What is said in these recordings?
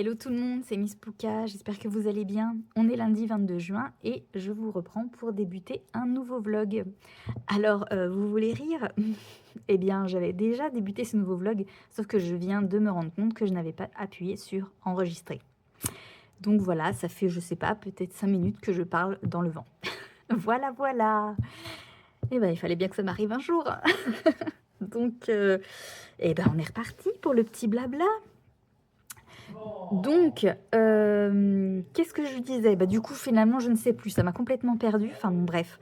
Hello tout le monde, c'est Miss Pouka, j'espère que vous allez bien. On est lundi 22 juin et je vous reprends pour débuter un nouveau vlog. Alors, vous voulez rire? Eh bien, j'avais déjà débuté ce nouveau vlog, sauf que je viens de me rendre compte que je n'avais pas appuyé sur enregistrer. Donc voilà, ça fait, je sais pas, peut-être 5 minutes que je parle dans le vent. Voilà, voilà. Eh ben, il fallait bien que ça m'arrive un jour. Donc, eh ben, on est reparti pour le petit blabla. Donc, qu'est-ce que je disais? Bah, du coup, finalement, je ne sais plus, ça m'a complètement perdue. Enfin, bon, bref.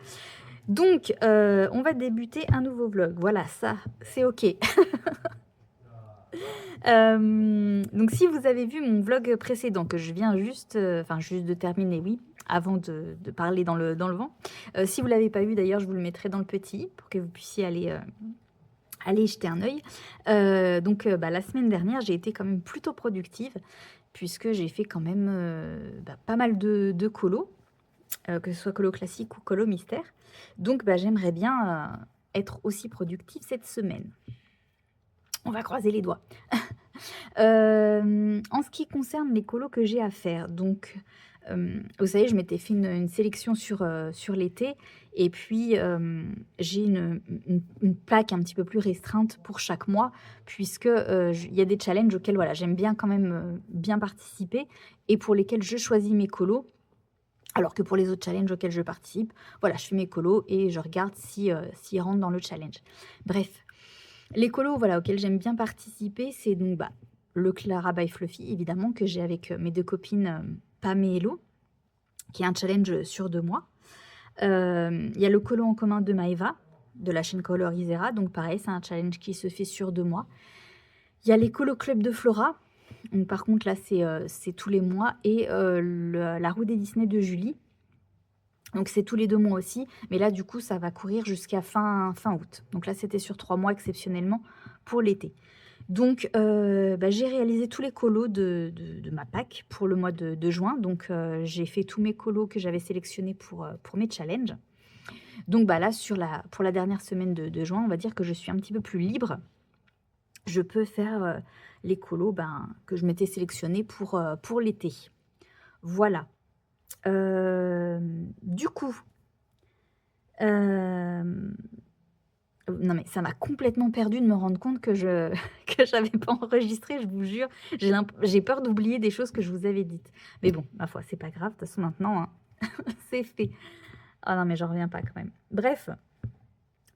Donc, on va débuter un nouveau vlog. Voilà, ça, c'est OK. Donc, si vous avez vu mon vlog précédent, que je viens juste, juste de terminer, oui, avant de parler dans le vent. Si vous ne l'avez pas vu, d'ailleurs, je vous le mettrai dans le petit pour que vous puissiez aller jeter un œil. La semaine dernière, j'ai été quand même plutôt productive puisque j'ai fait quand même pas mal de colos, que ce soit colo classique ou colo mystère. Donc, j'aimerais bien être aussi productive cette semaine. On va croiser les doigts. En ce qui concerne les colos que j'ai à faire, donc, vous savez, je m'étais fait une sélection sur l'été et puis j'ai une plaque un petit peu plus restreinte pour chaque mois puisque il y a des challenges auxquels voilà, j'aime bien quand même bien participer et pour lesquels je choisis mes colos. Alors que pour les autres challenges auxquels je participe, voilà, je fais mes colos et je regarde s'ils rentrent dans le challenge. Bref, les colos voilà, auxquels j'aime bien participer, c'est donc le Clara by Fluffy, évidemment, que j'ai avec mes deux copines Pam et Hello, qui est un challenge sur 2 mois. Il y a le colo en commun de Maeva, de la chaîne Colorisera, donc pareil, c'est un challenge qui se fait sur 2 mois. Il y a les colos club de Flora, donc par contre là c'est tous les mois, et la roue des Disney de Julie, donc c'est tous les 2 mois aussi, mais là du coup ça va courir jusqu'à fin août. Donc là c'était sur 3 mois exceptionnellement pour l'été. Donc j'ai réalisé tous les colos de ma PAC pour le mois de juin. Donc j'ai fait tous mes colos que j'avais sélectionnés pour mes challenges. Donc là pour la dernière semaine de juin, on va dire que je suis un petit peu plus libre. Je peux faire les colos que je m'étais sélectionnés pour l'été. Voilà. Du coup, non mais ça m'a complètement perdue de me rendre compte que je que j'avais pas enregistré, je vous jure. J'ai peur d'oublier des choses que je vous avais dites. Mais bon, ma foi, c'est pas grave, de toute façon maintenant, hein, c'est fait. Ah non mais j'en reviens pas quand même. Bref,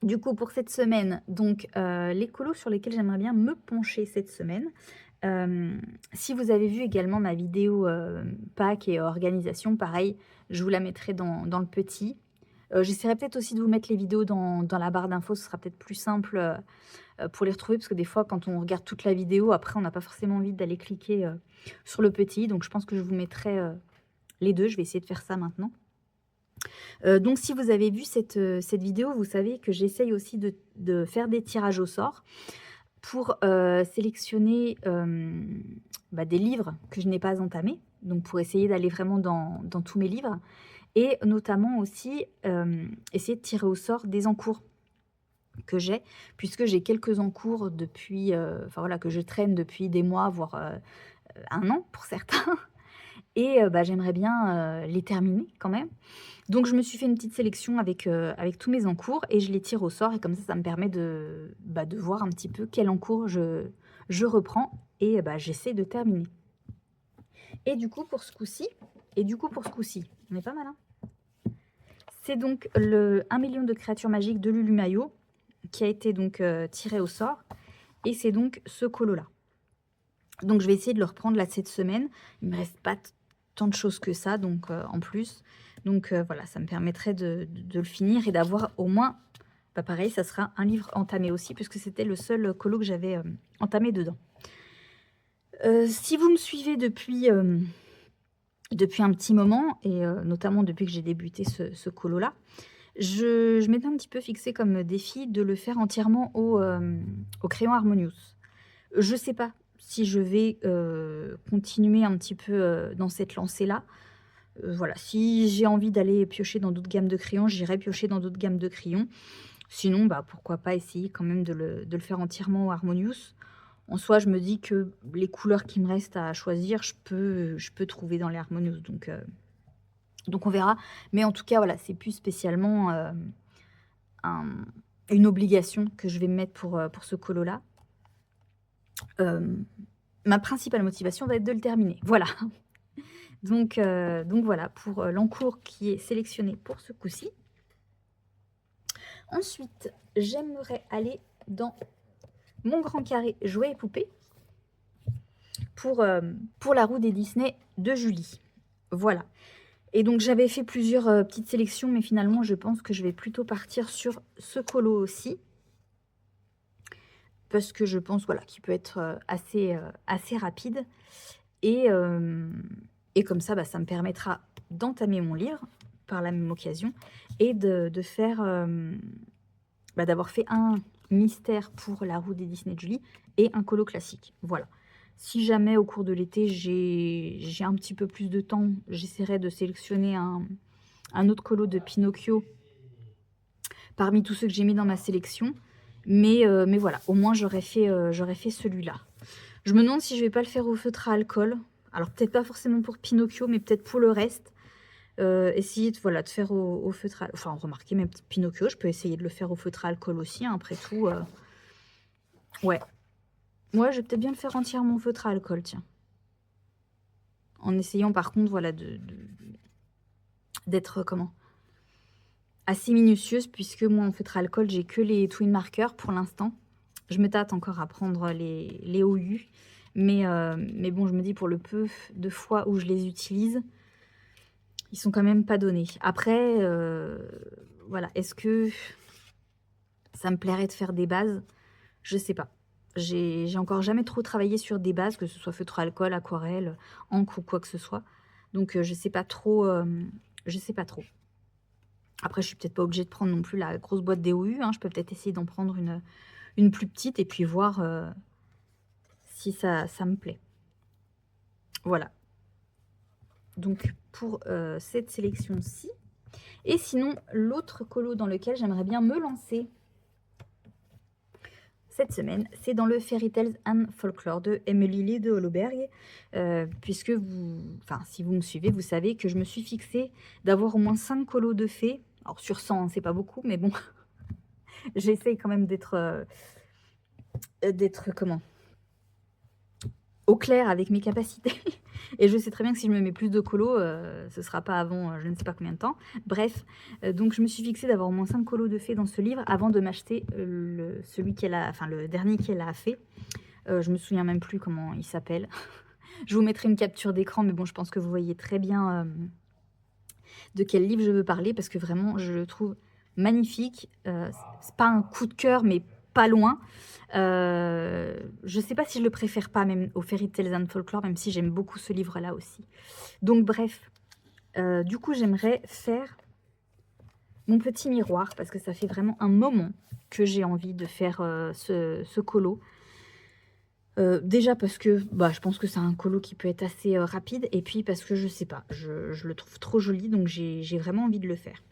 du coup pour cette semaine, donc les colos sur lesquels j'aimerais bien me pencher cette semaine. Si vous avez vu également ma vidéo Pâques et organisation, pareil, je vous la mettrai dans le petit. J'essaierai peut-être aussi de vous mettre les vidéos dans la barre d'infos, ce sera peut-être plus simple pour les retrouver, parce que des fois, quand on regarde toute la vidéo, après, on n'a pas forcément envie d'aller cliquer sur le petit. Donc, je pense que je vous mettrai les deux. Je vais essayer de faire ça maintenant. Donc, si vous avez vu cette vidéo, vous savez que j'essaye aussi de faire des tirages au sort pour sélectionner des livres que je n'ai pas entamés. Donc, pour essayer d'aller vraiment dans tous mes livres. Et notamment aussi essayer de tirer au sort des encours que j'ai, puisque j'ai quelques encours depuis, que je traîne depuis des mois, voire 1 an pour certains. Et j'aimerais bien les terminer quand même. Donc je me suis fait une petite sélection avec tous mes encours et je les tire au sort. Et comme ça me permet de voir un petit peu quel encours je reprends et j'essaie de terminer. Et du coup pour ce coup-ci, on est pas mal, hein. C'est donc le 1 million de créatures magiques de Lulu Mayo qui a été donc tiré au sort. Et c'est donc ce colo-là. Donc je vais essayer de le reprendre là cette semaine. Il ne me reste pas tant de choses que ça, donc en plus. Donc voilà, ça me permettrait de le finir et d'avoir au moins, pareil, ça sera un livre entamé aussi, puisque c'était le seul colo que j'avais entamé dedans. Si vous me suivez depuis un petit moment, et notamment depuis que j'ai débuté ce colo-là, je m'étais un petit peu fixé comme défi de le faire entièrement au crayon Harmonious. Je ne sais pas si je vais continuer un petit peu dans cette lancée-là. Voilà, si j'ai envie d'aller piocher dans d'autres gammes de crayons, j'irai piocher dans d'autres gammes de crayons. Sinon, pourquoi pas essayer quand même de le faire entièrement au Harmonious. En soi, je me dis que les couleurs qui me restent à choisir, je peux trouver dans les Harmonious, donc on verra. Mais en tout cas, voilà, c'est plus spécialement, un une obligation que je vais me mettre pour ce colo-là. Hem, Ma principale motivation va être de le terminer. Voilà. Donc voilà pour, l'encours qui est sélectionné pour ce coup-ci. Ensuite, j'aimerais aller dans mon grand carré jouets et poupées pour la roue des Disney de Julie. Voilà. Et donc j'avais fait plusieurs, petites sélections, mais finalement je pense que je vais plutôt partir sur ce colo aussi. Parce que je pense, voilà, qu'il peut être, assez rapide et hem et comme ça, bah, ça me permettra d'entamer mon livre par la même occasion et de faire, bah, d'avoir fait un mystère pour la roue des Disney de Julie et un colo classique. Voilà. Si jamais au cours de l'été, j'ai un petit peu plus de temps, j'essaierai de sélectionner un autre colo de Pinocchio parmi tous ceux que j'ai mis dans ma sélection. Mais voilà, au moins j'aurais fait celui-là. Je me demande si je vais pas le faire au feutre à alcool. Alors peut-être pas forcément pour Pinocchio, mais peut-être pour le reste. Essayer de, voilà, de faire au feutre à... Enfin, remarquez, même Pinocchio, je peux essayer de le faire au feutre à alcool aussi, hein, après tout. Ouais. Ouais, je vais peut-être bien le faire entièrement au feutre à alcool, tiens. En essayant par contre, voilà, d'être, comment, assez minutieuse, puisque moi, en feutre à alcool, j'ai que les twin markers pour l'instant. Je me tâte encore à prendre les OU. Mais bon, je me dis, pour le peu de fois où je les utilise, ils sont quand même pas donnés. Après, voilà, est-ce que ça me plairait de faire des bases? Je sais pas. J'ai encore jamais trop travaillé sur des bases, que ce soit feutre à alcool, aquarelle, encre ou quoi que ce soit. Donc je sais pas trop, je sais pas trop. Après, je suis peut-être pas obligée de prendre non plus la grosse boîte des OU, hein. Je peux peut-être essayer d'en prendre une plus petite et puis voir, si ça me plaît. Voilà. Donc pour, cette sélection-ci. Et sinon, l'autre colo dans lequel j'aimerais bien me lancer cette semaine, c'est dans le Fairy Tales and Folklore de Emily Lee de Holoberg. Puisque si vous me suivez, vous savez que je me suis fixée d'avoir au moins 5 colos de fées. Alors sur 100, hein, c'est pas beaucoup, mais bon, j'essaye quand même d'être comment, au clair avec mes capacités. Et je sais très bien que si je me mets plus de colos, ce ne sera pas avant je ne sais pas combien de temps. Bref, donc je me suis fixée d'avoir au moins 5 colos de fées dans ce livre avant de m'acheter le dernier qu'elle a fait. Je me souviens même plus comment il s'appelle. Je vous mettrai une capture d'écran, mais bon, je pense que vous voyez très bien de quel livre je veux parler, parce que vraiment, je le trouve magnifique. C'est pas un coup de cœur, mais pas loin. Je sais pas si je le préfère pas même au Fairy Tales and Folklore, même si j'aime beaucoup ce livre-là aussi. Donc bref, du coup, j'aimerais faire mon petit miroir, parce que ça fait vraiment un moment que j'ai envie de faire ce colo. Déjà parce que je pense que c'est un colo qui peut être assez rapide, et puis parce que je sais pas, je le trouve trop joli, donc j'ai vraiment envie de le faire.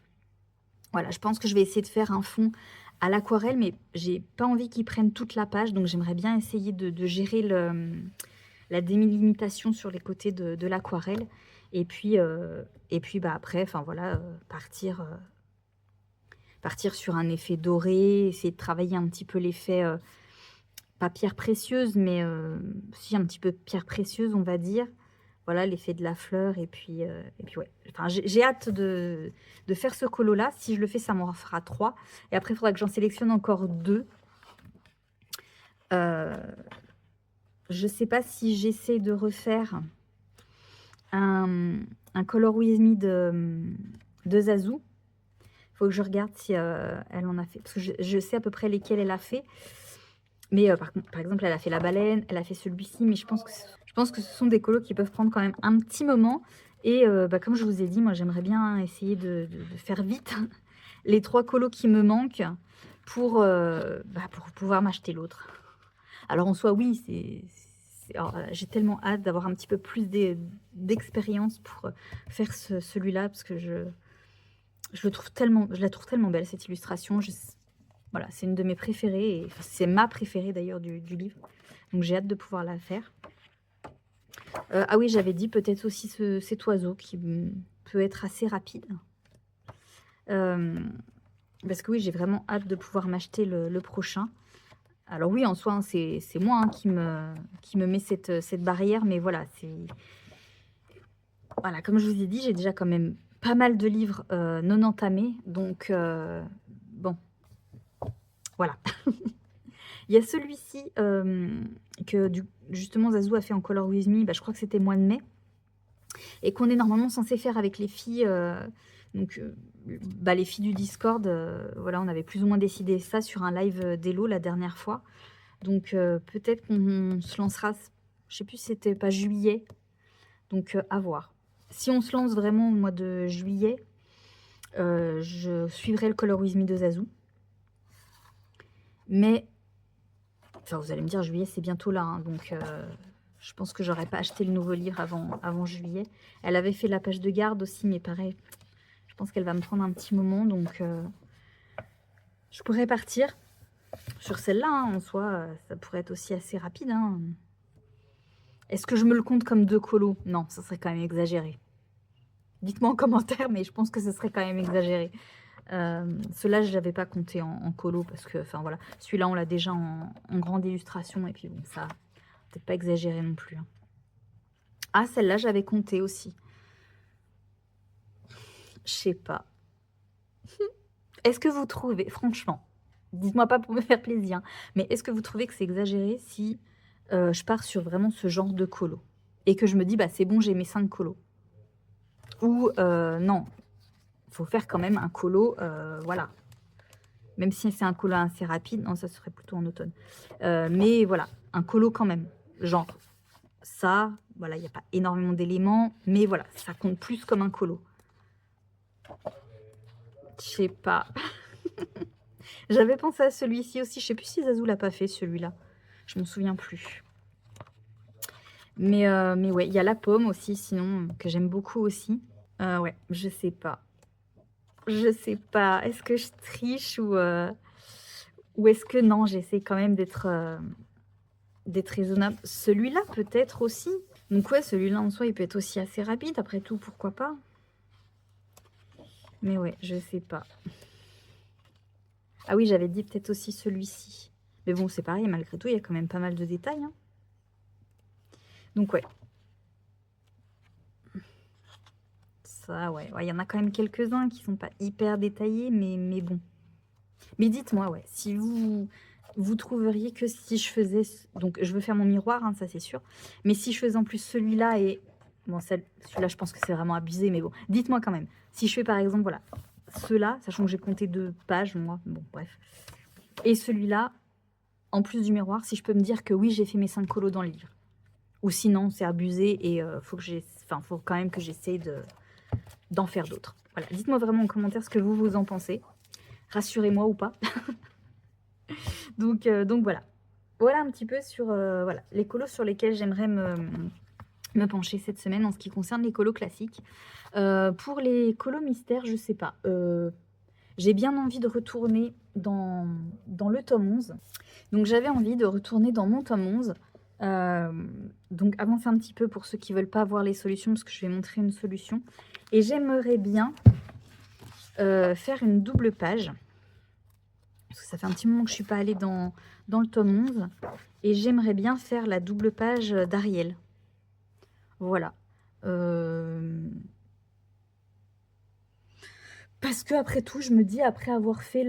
Voilà, je pense que je vais essayer de faire un fond à l'aquarelle, mais j'ai pas envie qu'il prenne toute la page, donc j'aimerais bien essayer de gérer la délimitation sur les côtés de l'aquarelle, et puis après, enfin voilà, partir sur un effet doré, essayer de travailler un petit peu l'effet, pas pierre précieuse, mais si un petit peu pierre précieuse, on va dire. Voilà, l'effet de la fleur, et puis ouais. Enfin, j'ai hâte de faire ce colo-là. Si je le fais, ça m'en fera 3. Et après, il faudra que j'en sélectionne encore 2. Je sais pas si j'essaie de refaire un Color With Me de Zazu. Faut que je regarde si elle en a fait. Parce que je sais à peu près lesquels elle a fait. Mais par exemple, elle a fait la baleine, elle a fait celui-ci, mais je pense que ce sont des colos qui peuvent prendre quand même un petit moment. Et comme je vous ai dit, moi j'aimerais bien essayer de faire vite les 3 colos qui me manquent pour pouvoir m'acheter l'autre. Alors en soi, oui, alors, j'ai tellement hâte d'avoir un petit peu plus d'expérience pour faire celui-là, parce que je la trouve tellement belle, cette illustration. Voilà, c'est une de mes préférées, et enfin, c'est ma préférée d'ailleurs du livre. Donc j'ai hâte de pouvoir la faire. Ah oui, j'avais dit peut-être aussi cet oiseau qui peut être assez rapide. Parce que oui, j'ai vraiment hâte de pouvoir m'acheter le prochain. Alors oui, en soi, hein, c'est moi, hein, qui me met cette barrière, mais voilà, voilà, comme je vous ai dit, j'ai déjà quand même pas mal de livres non entamés, donc bon, voilà. Il y a celui-ci que justement Zazou a fait en Color With Me, bah, je crois que c'était mois de mai, et qu'on est normalement censé faire avec les filles, donc bah, les filles du Discord, voilà, on avait plus ou moins décidé ça sur un live d'Hello la dernière fois. Donc peut-être qu'on se lancera, je sais plus si c'était pas juillet, donc à voir. Si on se lance vraiment au mois de juillet, je suivrai le Color With Me de Zazou. Mais, enfin vous allez me dire, juillet c'est bientôt là, hein, donc je pense que j'aurais pas acheté le nouveau livre avant juillet. Elle avait fait la page de garde aussi, mais pareil, je pense qu'elle va me prendre un petit moment, donc je pourrais partir sur celle-là, hein, en soi, ça pourrait être aussi assez rapide, hein. Est-ce que je me le compte comme 2 colos? Non, ça serait quand même exagéré. Dites-moi en commentaire, mais je pense que ce serait quand même exagéré. Ceux-là, je l'avais pas compté en colo parce que, enfin voilà, celui-là, on l'a déjà en grande illustration et puis bon, ça, peut-être pas exagéré non plus, hein. Ah, celle-là, j'avais compté aussi. Je sais pas. Est-ce que vous trouvez, franchement, dites-moi pas pour me faire plaisir, hein, mais est-ce que vous trouvez que c'est exagéré si je pars sur vraiment ce genre de colo et que je me dis, bah c'est bon, j'ai mes 5 colos? Ou non, il faut faire quand même un colo, voilà. Même si c'est un colo assez rapide, non, ça serait plutôt en automne. Mais voilà, un colo quand même. Genre, ça, voilà, il n'y a pas énormément d'éléments, mais voilà, ça compte plus comme un colo. Je sais pas. J'avais pensé à celui-ci aussi. Je sais plus si Zazou l'a pas fait, celui-là. Je m'en souviens plus. Mais ouais, il y a la pomme aussi, sinon, que j'aime beaucoup aussi. Ouais, je sais pas. Je sais pas. Est-ce que je triche ou est-ce que non, j'essaie quand même d'être raisonnable. Celui-là, peut-être aussi. Donc ouais, celui-là en soi, il peut être aussi assez rapide. Après tout, pourquoi pas? Mais ouais, je sais pas. Ah oui, j'avais dit peut-être aussi celui-ci. Mais bon, c'est pareil, malgré tout, il y a quand même pas mal de détails, hein. Donc ouais. Ça, ouais. Il y en a quand même quelques-uns qui sont pas hyper détaillés, mais bon. Mais dites-moi, ouais, si vous trouveriez que si je faisais... Donc, je veux faire mon miroir, hein, ça c'est sûr. Mais si je faisais en plus celui-là et... Bon, celui-là, je pense que c'est vraiment abusé, mais bon. Dites-moi quand même. Si je fais, par exemple, voilà, ceux-là, sachant que j'ai compté 2 pages, moi, bon, bref. Et celui-là, en plus du miroir, si je peux me dire que oui, j'ai fait mes 5 colos dans le livre. Ou sinon, c'est abusé et faut quand même que j'essaye d'en faire d'autres. Voilà, dites-moi vraiment en commentaire ce que vous en pensez. Rassurez-moi ou pas. Donc voilà. Voilà un petit peu sur voilà, les colos sur lesquels j'aimerais me pencher cette semaine en ce qui concerne les colos classiques. Pour les colos mystères, je sais pas. J'ai bien envie de retourner dans le tome 11. Donc j'avais envie de retourner dans mon tome 11. Donc avancer un petit peu pour ceux qui veulent pas voir les solutions, parce que je vais montrer une solution. Et j'aimerais bien faire une double page. Parce que ça fait un petit moment que je suis pas allée dans le tome 11. Et j'aimerais bien faire la double page d'Ariel. Voilà. Parce que après tout, je me dis, après avoir fait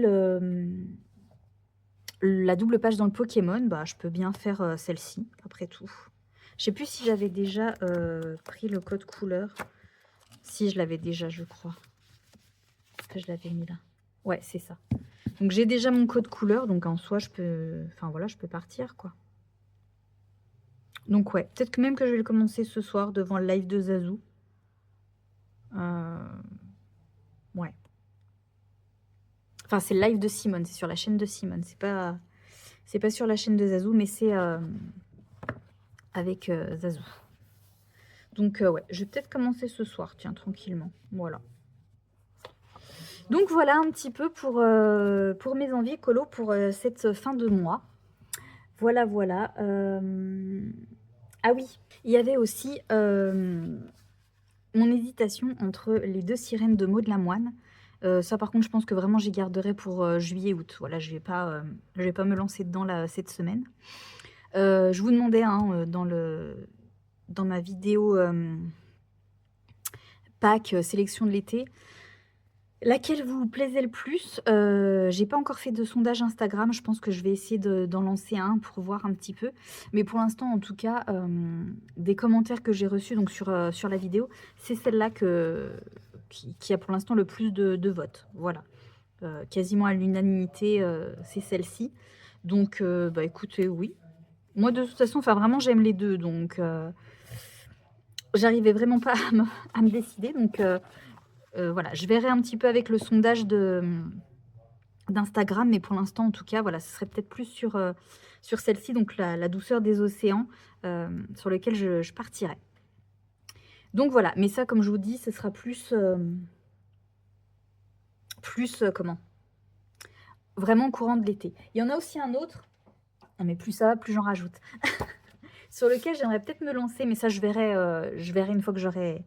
la double page dans le Pokémon, bah, je peux bien faire celle-ci, après tout. Je sais plus si j'avais déjà pris le code couleur. Si, je l'avais déjà, je crois. Est-ce que je l'avais mis là? Ouais, c'est ça. Donc j'ai déjà mon code couleur, donc en soi, je peux... Enfin voilà, je peux partir, quoi. Donc ouais, peut-être que même que je vais le commencer ce soir devant le live de Zazou. Ouais. Enfin, c'est le live de Simone, c'est sur la chaîne de Simone. C'est pas sur la chaîne de Zazou, mais c'est avec Zazou. Donc ouais, je vais peut-être commencer ce soir, tiens, tranquillement. Voilà. Donc voilà un petit peu pour mes envies écolo pour cette fin de mois. Voilà, voilà. Ah oui, il y avait aussi mon hésitation entre les 2 sirènes de Maud Lamoine. Ça par contre, je pense que vraiment j'y garderai pour juillet-août. Voilà, je vais pas me lancer dedans là, cette semaine. Je vous demandais hein, dans ma vidéo Pâques, sélection de l'été, laquelle vous plaisait le plus? J'ai pas encore fait de sondage Instagram, je pense que je vais essayer d'en lancer un pour voir un petit peu. Mais pour l'instant, en tout cas, des commentaires que j'ai reçus donc sur la vidéo, c'est celle-là qui a pour l'instant le plus de votes. Voilà. Quasiment à l'unanimité, c'est celle-ci. Donc, bah écoutez, oui. Moi, de toute façon, enfin vraiment, j'aime les deux. Donc, j'arrivais vraiment pas à me décider. Donc, voilà, je verrai un petit peu avec le sondage d'Instagram, mais pour l'instant, en tout cas, voilà, ce serait peut-être plus sur celle-ci, donc la douceur des océans, sur lequel je partirai. Donc voilà, mais ça, comme je vous dis, ce sera plus, comment? Vraiment au courant de l'été. Il y en a aussi un autre, ah, mais plus ça va, plus j'en rajoute, sur lequel j'aimerais peut-être me lancer, mais ça, je verrai une fois que j'aurai...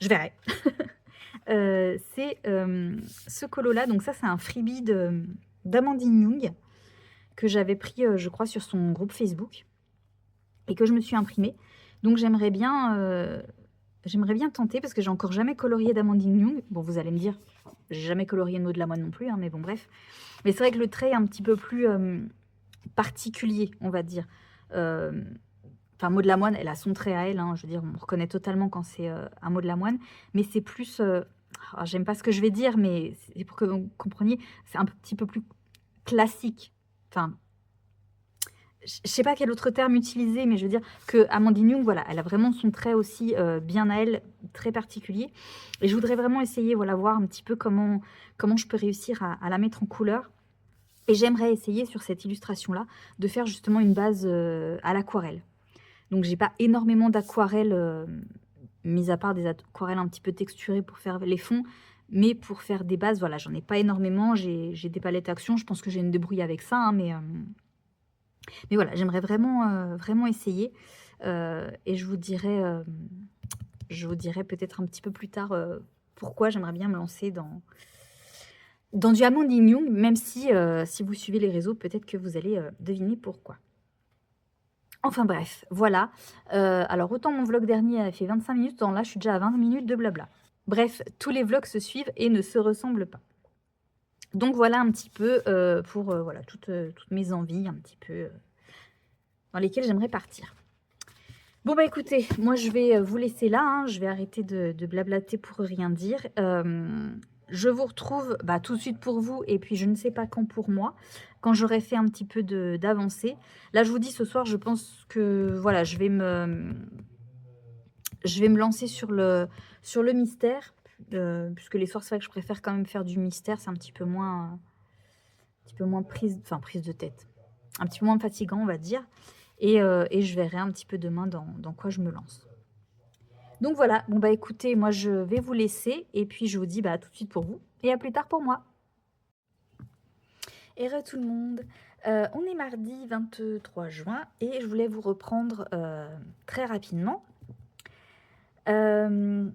Je verrai. C'est ce colo-là, donc ça, c'est un freebie d'Amandine Young, que j'avais pris, je crois, sur son groupe Facebook et que je me suis imprimé. Donc j'aimerais bien tenter parce que j'ai encore jamais colorié d'Amandine Young. Bon, vous allez me dire, j'ai jamais colorié de Maud Lamoine non plus, hein, mais bon, bref. Mais c'est vrai que le trait est un petit peu plus particulier, on va dire. Enfin, Maud Lamoine, elle a son trait à elle, hein, je veux dire, on reconnaît totalement quand c'est un Maud Lamoine, mais c'est plus... j'aime pas ce que je vais dire, mais c'est pour que vous compreniez, c'est un petit peu plus classique. Enfin, je sais pas quel autre terme utiliser, mais je veux dire que Amandine Young, voilà, elle a vraiment son trait aussi bien à elle, très particulier. Et je voudrais vraiment essayer, voilà, voir un petit peu comment je peux réussir à la mettre en couleur. Et j'aimerais essayer sur cette illustration-là de faire justement une base à l'aquarelle. Donc j'ai pas énormément d'aquarelles, mis à part des aquarelles un petit peu texturées pour faire les fonds. Mais pour faire des bases, voilà, j'en ai pas énormément. J'ai des palettes Action, je pense que j'ai une débrouille avec ça, hein, mais voilà, j'aimerais vraiment, vraiment essayer. Et je vous dirai peut-être un petit peu plus tard pourquoi j'aimerais bien me lancer dans du Amandine Young, même si vous suivez les réseaux, peut-être que vous allez deviner pourquoi. Enfin bref, voilà. Alors autant mon vlog dernier a fait 25 minutes, autant là je suis déjà à 20 minutes de blabla. Bref, tous les vlogs se suivent et ne se ressemblent pas. Donc voilà un petit peu pour voilà, toutes mes envies, un petit peu dans lesquelles j'aimerais partir. Bon bah écoutez, moi je vais vous laisser là, hein, je vais arrêter de blablater pour rien dire. Je vous retrouve bah, tout de suite pour vous et puis je ne sais pas quand pour moi, quand j'aurai fait un petit peu d'avancée. Là je vous dis ce soir, je pense que voilà, je vais me lancer sur le mystère, puisque les soirs c'est vrai que je préfère quand même faire du mystère, c'est un petit peu moins prise de tête, un petit peu moins fatigant on va dire. Et je verrai un petit peu demain dans quoi je me lance. Donc voilà, bon bah écoutez, moi je vais vous laisser et puis je vous dis bah, à tout de suite pour vous et à plus tard pour moi. Et tout le monde, on est mardi 23 juin et je voulais vous reprendre très rapidement. Bon,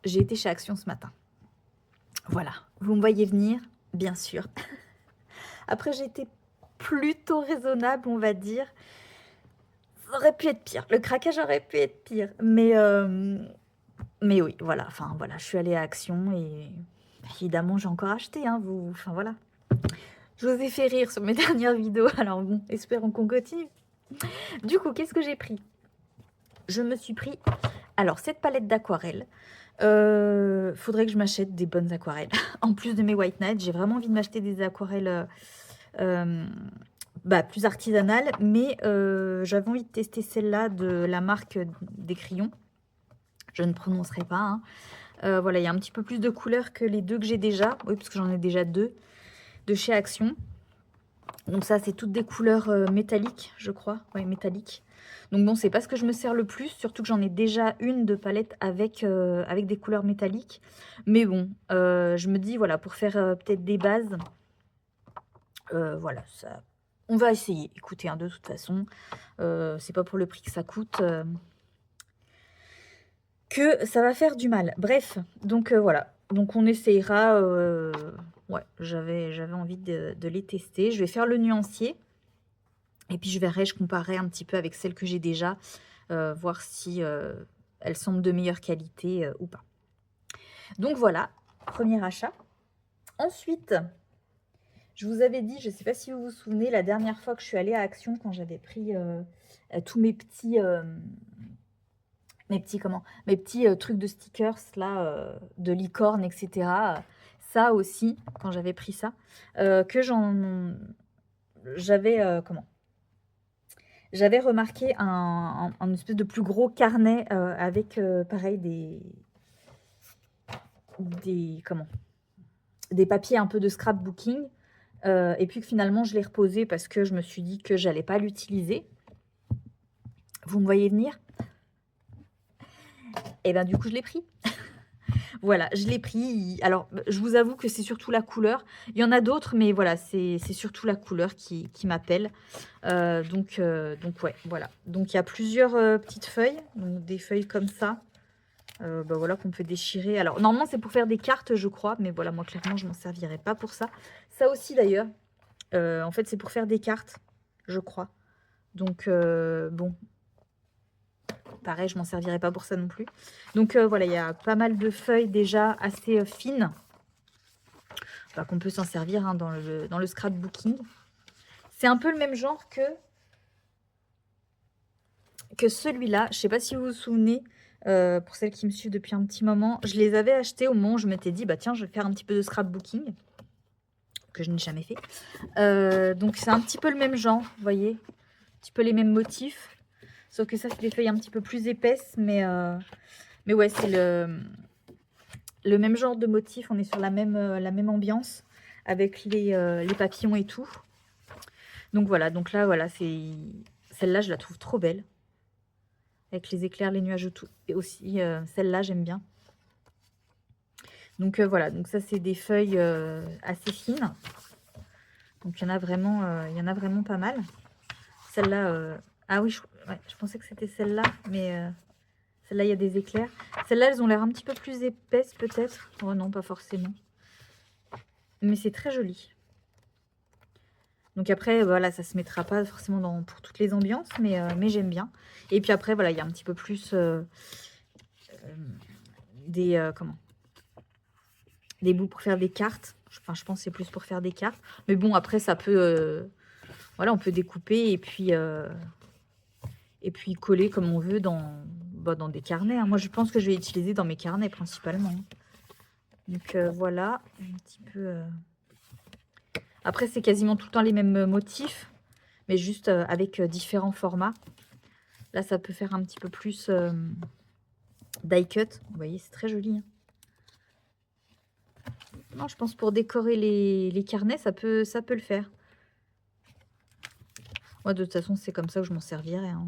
j'ai été chez Action ce matin. Voilà, vous me voyez venir, bien sûr. Après j'ai été plutôt raisonnable, on va dire. Ça aurait pu être pire. Le craquage aurait pu être pire. Mais oui, voilà. Enfin, voilà, je suis allée à Action et évidemment, j'ai encore acheté. Hein, enfin, voilà. Je vous ai fait rire sur mes dernières vidéos. Alors bon, espérons qu'on continue. Du coup, qu'est-ce que j'ai pris? Je me suis pris... Alors, cette palette d'aquarelle. Faudrait que je m'achète des bonnes aquarelles. En plus de mes White Night, j'ai vraiment envie de m'acheter des aquarelles... plus artisanale, mais j'avais envie de tester celle-là de la marque des crayons. Je ne prononcerai pas. Hein. Voilà, il y a un petit peu plus de couleurs que les deux que j'ai déjà. Oui, parce que j'en ai déjà deux de chez Action. Donc ça, c'est toutes des couleurs métalliques, je crois. Oui, métalliques. Donc bon, c'est pas ce que je me sers le plus, surtout que j'en ai déjà une de palette avec des couleurs métalliques. Mais bon, je me dis, voilà, pour faire peut-être des bases, voilà, ça, on va essayer. Écoutez, hein, de toute façon, c'est pas pour le prix que ça coûte que ça va faire du mal. Bref, donc voilà. Donc on essayera. Ouais, j'avais envie de les tester. Je vais faire le nuancier. Et puis je verrai, je comparerai un petit peu avec celles que j'ai déjà, voir si elles semblent de meilleure qualité ou pas. Donc voilà, premier achat. Ensuite, je vous avais dit, je ne sais pas si vous vous souvenez, la dernière fois que je suis allée à Action, quand j'avais pris tous mes petits, trucs de stickers là, de licorne, etc. Ça aussi, quand j'avais pris ça, que j'avais remarqué un espèce de plus gros carnet avec pareil des papiers un peu de scrapbooking. Et puis que finalement je l'ai reposé parce que je me suis dit que j'allais pas l'utiliser. Vous me voyez venir? Et ben du coup je l'ai pris. Voilà, je l'ai pris. Alors je vous avoue que c'est surtout la couleur. Il y en a d'autres, mais voilà, c'est surtout la couleur qui m'appelle. Donc ouais, voilà. Donc il y a plusieurs petites feuilles, donc des feuilles comme ça. Bah voilà, qu'on peut déchirer. Alors normalement c'est pour faire des cartes, je crois, mais voilà, moi clairement je m'en servirai pas pour ça. Ça aussi d'ailleurs, en fait c'est pour faire des cartes, je crois. Donc bon, pareil, je m'en servirai pas pour ça non plus. Donc voilà, il y a pas mal de feuilles déjà assez fines, bah, qu'on peut s'en servir hein, dans le scrapbooking. C'est un peu le même genre que celui-là. Je sais pas si vous vous souvenez, pour celles qui me suivent depuis un petit moment, je les avais achetés au moment où je m'étais dit, bah tiens, je vais faire un petit peu de scrapbooking, que je n'ai jamais fait. Donc c'est un petit peu le même genre, vous voyez, un petit peu les mêmes motifs, sauf que ça c'est des feuilles un petit peu plus épaisses, mais ouais, c'est le même genre de motif, on est sur la même ambiance, avec les papillons et tout. Donc voilà, donc là, voilà, celle-là, je la trouve trop belle. Avec les éclairs, les nuages et tout. Et aussi, celle-là, j'aime bien. Donc voilà, donc ça, c'est des feuilles assez fines. Donc il y en a vraiment pas mal. Celle-là, ah oui, ouais, je pensais que c'était celle-là, mais celle-là, il y a des éclairs. Celles-là, elles ont l'air un petit peu plus épaisses, peut-être. Oh non, pas forcément. Mais c'est très joli. Donc après, voilà, ça se mettra pas forcément pour toutes les ambiances, mais j'aime bien. Et puis après, voilà, il y a un petit peu plus des bouts pour faire des cartes. Enfin, je pense que c'est plus pour faire des cartes. Mais bon, après, ça peut... voilà, on peut découper et puis coller comme on veut dans des carnets. Hein. Moi, je pense que je vais utiliser dans mes carnets principalement. Donc voilà, un petit peu... Après, c'est quasiment tout le temps les mêmes motifs, mais juste avec différents formats. Là, ça peut faire un petit peu plus die cut. Vous voyez, c'est très joli. Hein. Non, je pense pour décorer les carnets, ça peut le faire. Moi, de toute façon, c'est comme ça que je m'en servirai. Hein.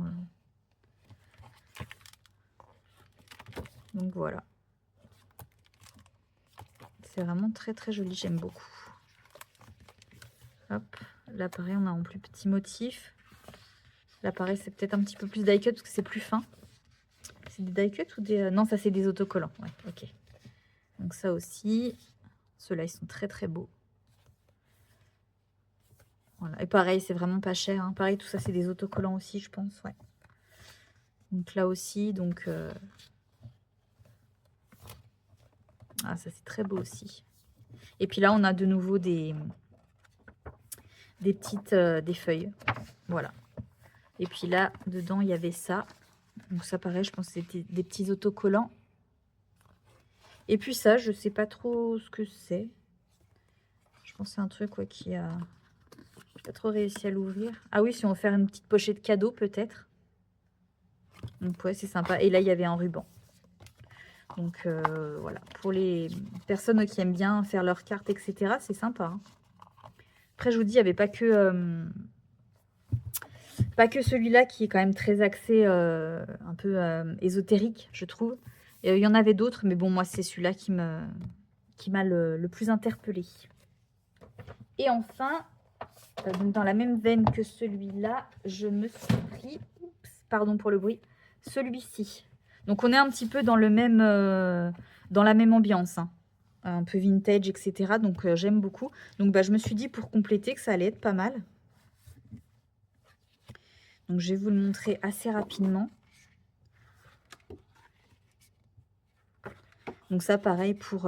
Donc voilà. C'est vraiment très très joli, j'aime beaucoup. Hop, là pareil, on a en plus petit motif. Là pareil, c'est peut-être un petit peu plus die cut parce que c'est plus fin. C'est des die cut ou des... non, ça c'est des autocollants. Ouais, ok. Donc ça aussi. Ceux-là, ils sont très très beaux. Voilà. Et pareil, c'est vraiment pas cher. Hein. Pareil, tout ça, c'est des autocollants aussi, je pense. Ouais. Donc là aussi, donc... Ah, ça, c'est très beau aussi. Et puis là, on a de nouveau des petites... des feuilles. Voilà. Et puis là, dedans, il y avait ça. Donc ça, pareil, je pense que c'était des petits autocollants. Et puis ça, je sais pas trop ce que c'est. Je pense que c'est un truc ouais, qui a... J'ai pas trop réussi à l'ouvrir. Ah oui, si on veut faire une petite pochette cadeau, peut-être. Donc ouais, c'est sympa. Et là, il y avait un ruban. Donc voilà, pour les personnes qui aiment bien faire leurs cartes, etc., c'est sympa. Hein. Après, je vous dis, il n'y avait pas que... Pas que celui-là qui est quand même très axé, un peu, ésotérique, je trouve. Il y en avait d'autres, mais bon, moi, c'est celui-là qui m'a le plus interpellée. Et enfin, donc dans la même veine que celui-là, je me suis pris, oups, pardon pour le bruit, celui-ci. Donc on est un petit peu dans le même, dans la même ambiance, hein. Un peu vintage, etc. Donc j'aime beaucoup. Donc bah, je me suis dit pour compléter que ça allait être pas mal. Donc je vais vous le montrer assez rapidement. Donc ça pareil pour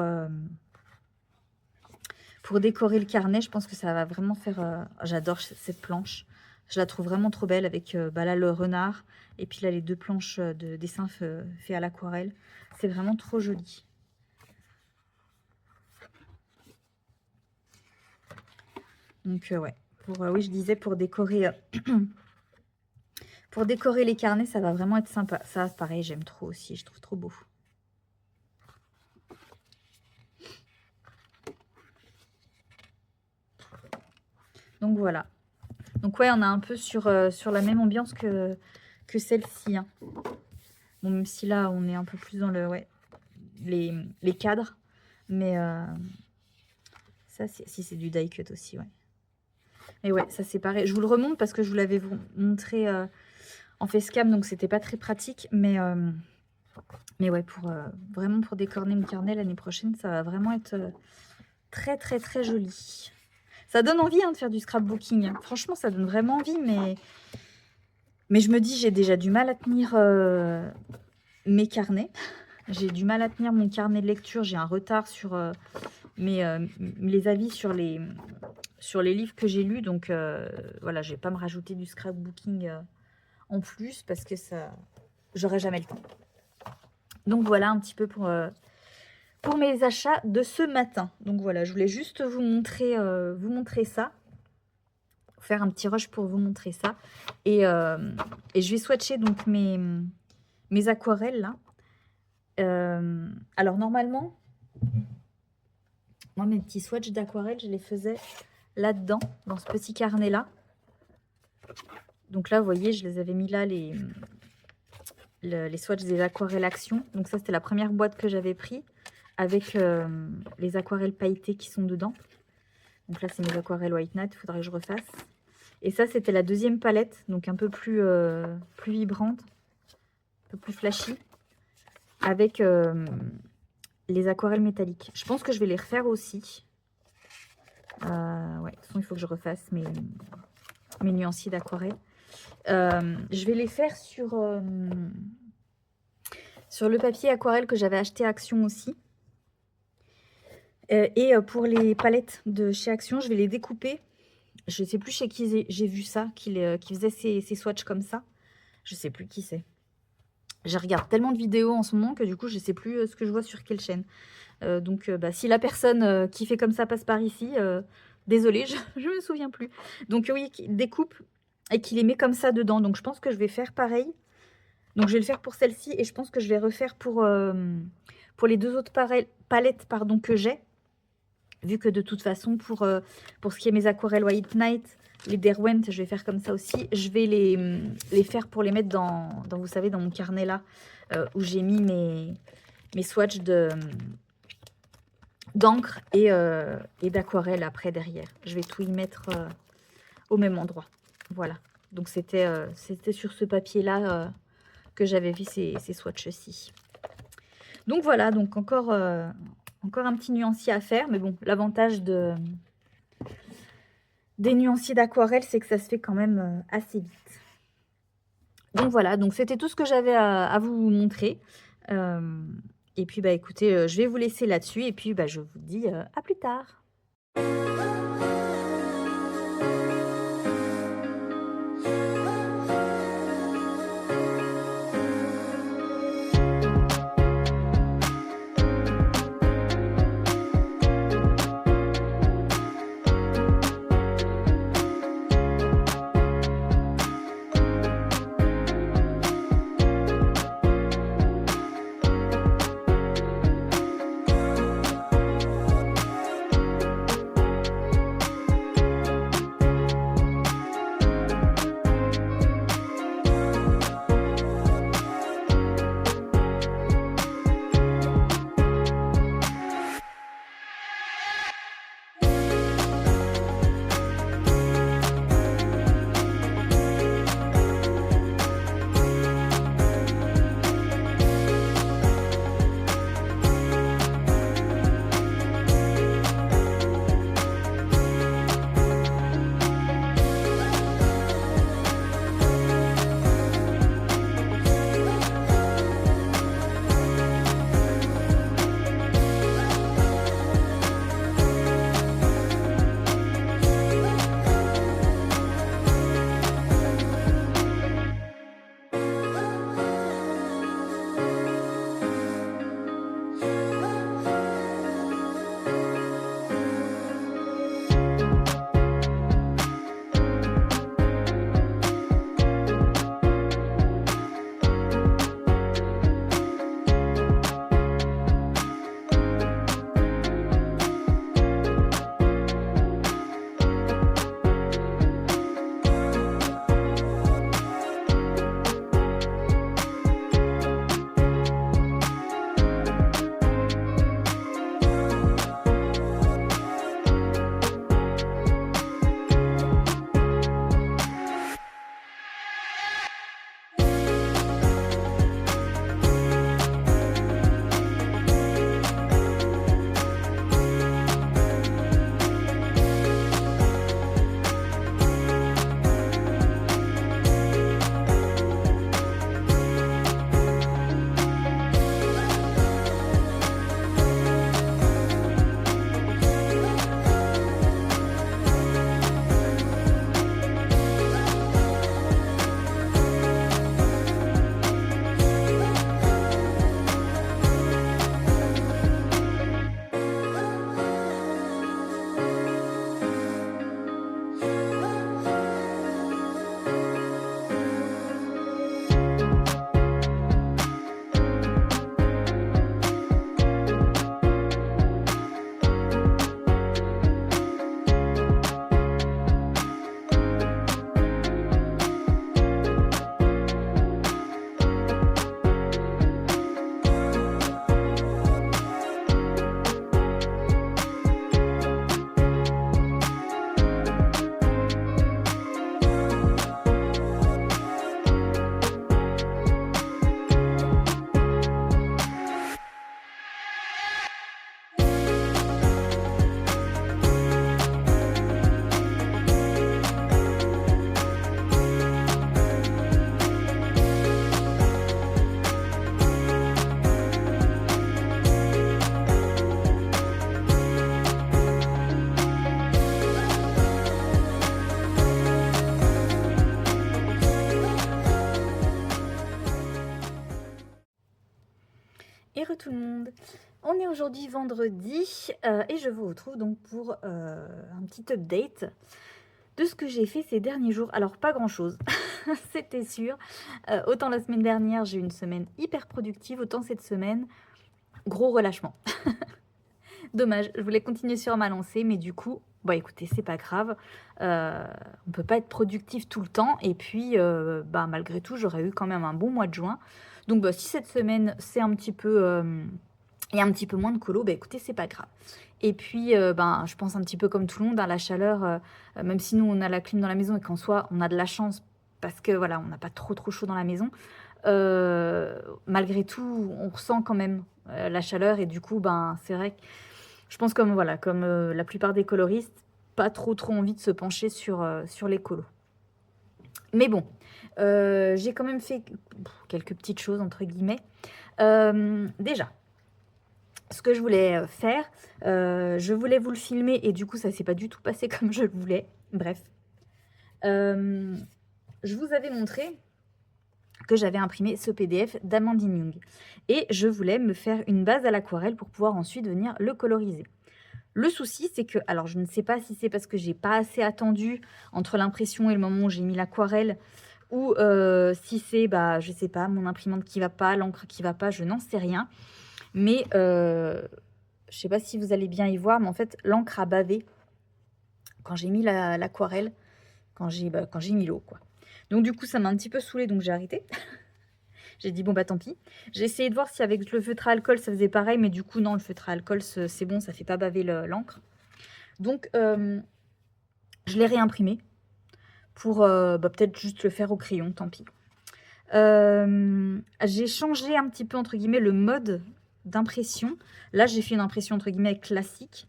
décorer le carnet, je pense que ça va vraiment faire... J'adore cette planche. Je la trouve vraiment trop belle avec bah là le renard et puis là les 2 planches de dessin fait à l'aquarelle. C'est vraiment trop joli. Donc ouais, oui je disais pour décorer pour décorer les carnets, ça va vraiment être sympa. Ça pareil j'aime trop aussi, je trouve trop beau. Donc voilà. Donc ouais, on a un peu sur la même ambiance que celle-ci, hein. Bon, même si là, on est un peu plus dans le, ouais, les cadres. Mais ça, si c'est du die cut aussi, ouais. Et ouais, ça c'est pareil. Je vous le remonte parce que je vous l'avais montré en facecam, donc c'était pas très pratique. Mais ouais, vraiment pour décorner mon carnet l'année prochaine, ça va vraiment être très très très joli. Ça donne envie hein, de faire du scrapbooking. Franchement, ça donne vraiment envie, mais je me dis, j'ai déjà du mal à tenir mes carnets. J'ai du mal à tenir mon carnet de lecture. J'ai un retard sur les avis sur les livres que j'ai lus. Donc voilà, je vais pas me rajouter du scrapbooking en plus parce que ça, j'aurai jamais le temps. Donc voilà un petit peu pour mes achats de ce matin. Donc voilà, je voulais juste vous montrer ça. Faire un petit rush pour vous montrer ça. Et je vais swatcher donc mes aquarelles là. Alors normalement, moi mes petits swatchs d'aquarelle, je les faisais là-dedans, dans ce petit carnet là. Donc là, vous voyez, je les avais mis là, les swatchs des aquarelles action. Donc ça, c'était la première boîte que j'avais pris avec les aquarelles pailletées qui sont dedans. Donc là, c'est mes aquarelles white night, il faudrait que je refasse. Et ça, c'était la deuxième palette, donc un peu plus vibrante, un peu plus flashy, avec les aquarelles métalliques. Je pense que je vais les refaire aussi. Ouais, de toute façon, il faut que je refasse mes nuanciers d'aquarelle. Je vais les faire sur le papier aquarelle que j'avais acheté à Action aussi. Et pour les palettes de chez Action, je vais les découper. Je ne sais plus chez qui j'ai vu ça, qui faisait ces swatchs comme ça. Je ne sais plus qui c'est. Je regarde tellement de vidéos en ce moment que du coup, je ne sais plus ce que je vois sur quelle chaîne. Donc, si la personne qui fait comme ça passe par ici, désolée, je ne me souviens plus. Donc oui, qui découpe et qui les met comme ça dedans. Donc, je pense que je vais faire pareil. Donc, je vais le faire pour celle-ci et je pense que je vais refaire pour les 2 autres palettes que j'ai. Vu que de toute façon, pour ce qui est mes aquarelles White Night, les Derwent, je vais faire comme ça aussi. Je vais les faire pour les mettre dans vous savez, dans mon carnet là, où j'ai mis mes swatchs d'encre et d'aquarelle après derrière. Je vais tout y mettre au même endroit. Voilà. Donc c'était sur ce papier là que j'avais vu ces swatchs-ci. Donc voilà, donc encore un petit nuancier à faire, mais bon, l'avantage des nuanciers d'aquarelle, c'est que ça se fait quand même assez vite. Donc voilà, donc c'était tout ce que j'avais à vous montrer. Et puis bah écoutez, je vais vous laisser là-dessus et puis bah je vous dis à plus tard. tout le monde. On est aujourd'hui vendredi et je vous retrouve donc pour un petit update de ce que j'ai fait ces derniers jours. Alors pas grand chose, c'était sûr. Autant la semaine dernière j'ai eu une semaine hyper productive, autant cette semaine, gros relâchement. Dommage, je voulais continuer sur ma lancée, mais du coup, bah écoutez, c'est pas grave. On peut pas être productif tout le temps. Et puis, bah, malgré tout, j'aurais eu quand même un bon mois de juin. Donc, bah, si cette semaine, c'est un petit peu... il y a un petit peu moins de colo, bah écoutez, c'est pas grave. Et puis, ben, je pense un petit peu comme tout le monde, hein, la chaleur, même si nous, on a la clim dans la maison et qu'en soi, on a de la chance parce que, voilà, on n'a pas trop chaud dans la maison. Malgré tout, on ressent quand même la chaleur et du coup, ben, c'est vrai que je pense comme, voilà, comme la plupart des coloristes, pas trop envie de se pencher sur les colos. Mais bon, j'ai quand même fait quelques petites choses, entre guillemets. Déjà, ce que je voulais faire, je voulais vous le filmer et du coup, ça s'est pas du tout passé comme je le voulais. Bref. Je vous avais montré que j'avais imprimé ce PDF d'Amandine Young. Et je voulais me faire une base à l'aquarelle pour pouvoir ensuite venir le coloriser. Le souci, c'est que, alors je ne sais pas si c'est parce que j'ai pas assez attendu entre l'impression et le moment où j'ai mis l'aquarelle, ou si c'est, bah, je sais pas, mon imprimante qui va pas, l'encre qui va pas, je n'en sais rien. Mais je sais pas si vous allez bien y voir, mais en fait, l'encre a bavé quand j'ai mis l'aquarelle, quand j'ai mis l'eau, quoi. Donc du coup, ça m'a un petit peu saoulée, donc j'ai arrêté. J'ai dit, bon, bah tant pis. J'ai essayé de voir si avec le feutre à alcool, ça faisait pareil, mais du coup, non, le feutre à alcool, c'est bon, ça fait pas baver l'encre. Donc, je l'ai réimprimé pour bah, peut-être juste le faire au crayon, tant pis. J'ai changé un petit peu, entre guillemets, le mode d'impression. Là, j'ai fait une impression, entre guillemets, classique.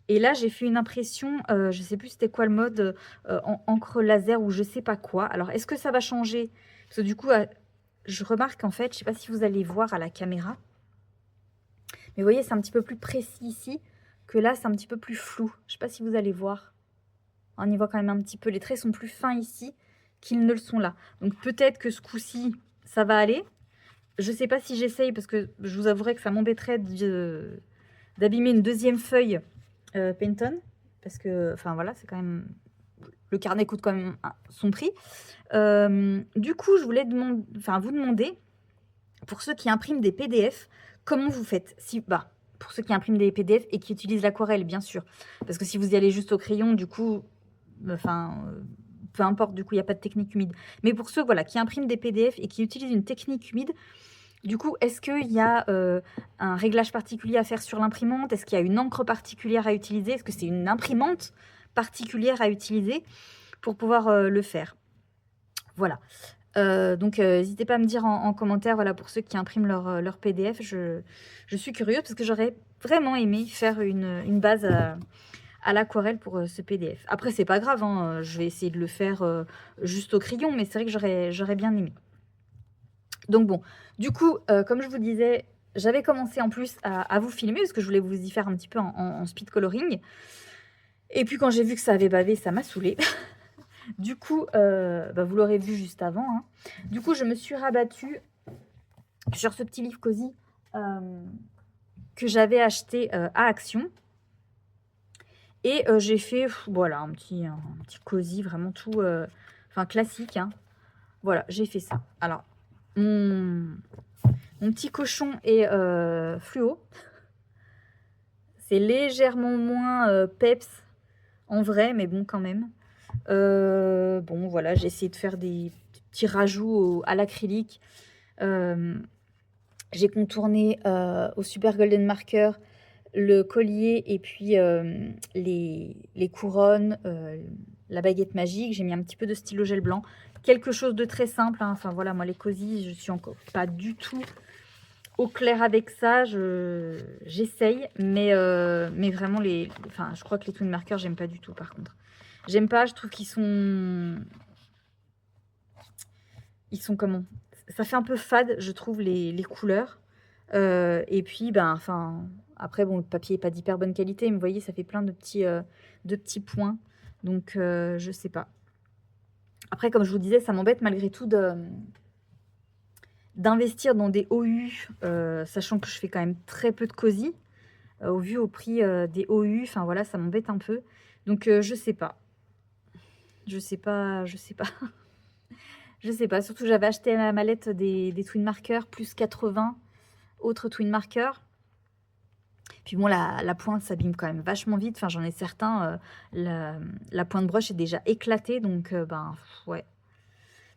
Et là, j'ai fait une impression, je sais plus c'était quoi le mode, en encre laser ou je sais pas quoi. Alors, est-ce que ça va changer? Parce que du coup, je remarque en fait, je sais pas si vous allez voir à la caméra, mais vous voyez, c'est un petit peu plus précis ici que là, c'est un petit peu plus flou. Je sais pas si vous allez voir. On y voit quand même un petit peu. Les traits sont plus fins ici qu'ils ne le sont là. Donc peut-être que ce coup-ci, ça va aller. Je sais pas si j'essaye parce que je vous avouerai que ça m'embêterait d'abîmer une deuxième feuille Pantone. Parce que, enfin voilà, c'est quand même... Le carnet coûte quand même son prix. Du coup, je voulais vous demander, pour ceux qui impriment des PDF, comment vous faites bah, pour ceux qui impriment des PDF et qui utilisent l'aquarelle, bien sûr. Parce que si vous y allez juste au crayon, du coup, peu importe, du coup, il n'y a pas de technique humide. Mais pour ceux voilà, qui impriment des PDF et qui utilisent une technique humide, du coup, est-ce qu'il y a un réglage particulier à faire sur l'imprimante? Est-ce qu'il y a une encre particulière à utiliser? Est-ce que c'est une imprimante particulière à utiliser pour pouvoir le faire? Voilà. Donc, n'hésitez pas à me dire en commentaire, voilà, pour ceux qui impriment leur PDF. Je suis curieuse parce que j'aurais vraiment aimé faire une base à l'aquarelle pour ce PDF. Après, c'est pas grave, hein, je vais essayer de le faire juste au crayon, mais c'est vrai que j'aurais bien aimé. Donc bon, du coup, comme je vous disais, j'avais commencé en plus à vous filmer parce que je voulais vous y faire un petit peu en speed coloring. Et puis quand j'ai vu que ça avait bavé, ça m'a saoulée. Du coup, bah, vous l'aurez vu juste avant, hein. Du coup, je me suis rabattue sur ce petit livre cosy que j'avais acheté à Action. Et j'ai fait, voilà, un petit cosy, vraiment tout, classique, hein. Voilà, j'ai fait ça. Alors, mon petit cochon est fluo. C'est légèrement moins peps en vrai, mais bon, quand même. Bon, voilà, j'ai essayé de faire des petits rajouts à l'acrylique. J'ai contourné au Super Golden Marker le collier et puis les couronnes, la baguette magique. J'ai mis un petit peu de stylo gel blanc. Quelque chose de très simple, hein. Enfin voilà, moi les cosy, je suis encore pas du tout au clair avec ça. J'essaye, mais vraiment je crois que les twin markers, j'aime pas du tout par contre. J'aime pas, je trouve qu'ils sont... comment? Ça fait un peu fade, je trouve, les couleurs. Et puis, après, bon, le papier n'est pas d'hyper bonne qualité, mais vous voyez, ça fait plein de petits points. Donc, je sais pas. Après, comme je vous disais, ça m'embête malgré tout d'investir dans des OU, sachant que je fais quand même très peu de cosy, au prix des OU, enfin voilà, ça m'embête un peu. Donc je sais pas. Je sais pas, je sais pas. Je sais pas. Surtout, j'avais acheté la mallette des Twin Markers, plus 80 autres Twin Markers. Puis bon, la pointe s'abîme quand même vachement vite. Enfin, j'en ai certains, la pointe broche est déjà éclatée, donc ben, ouais.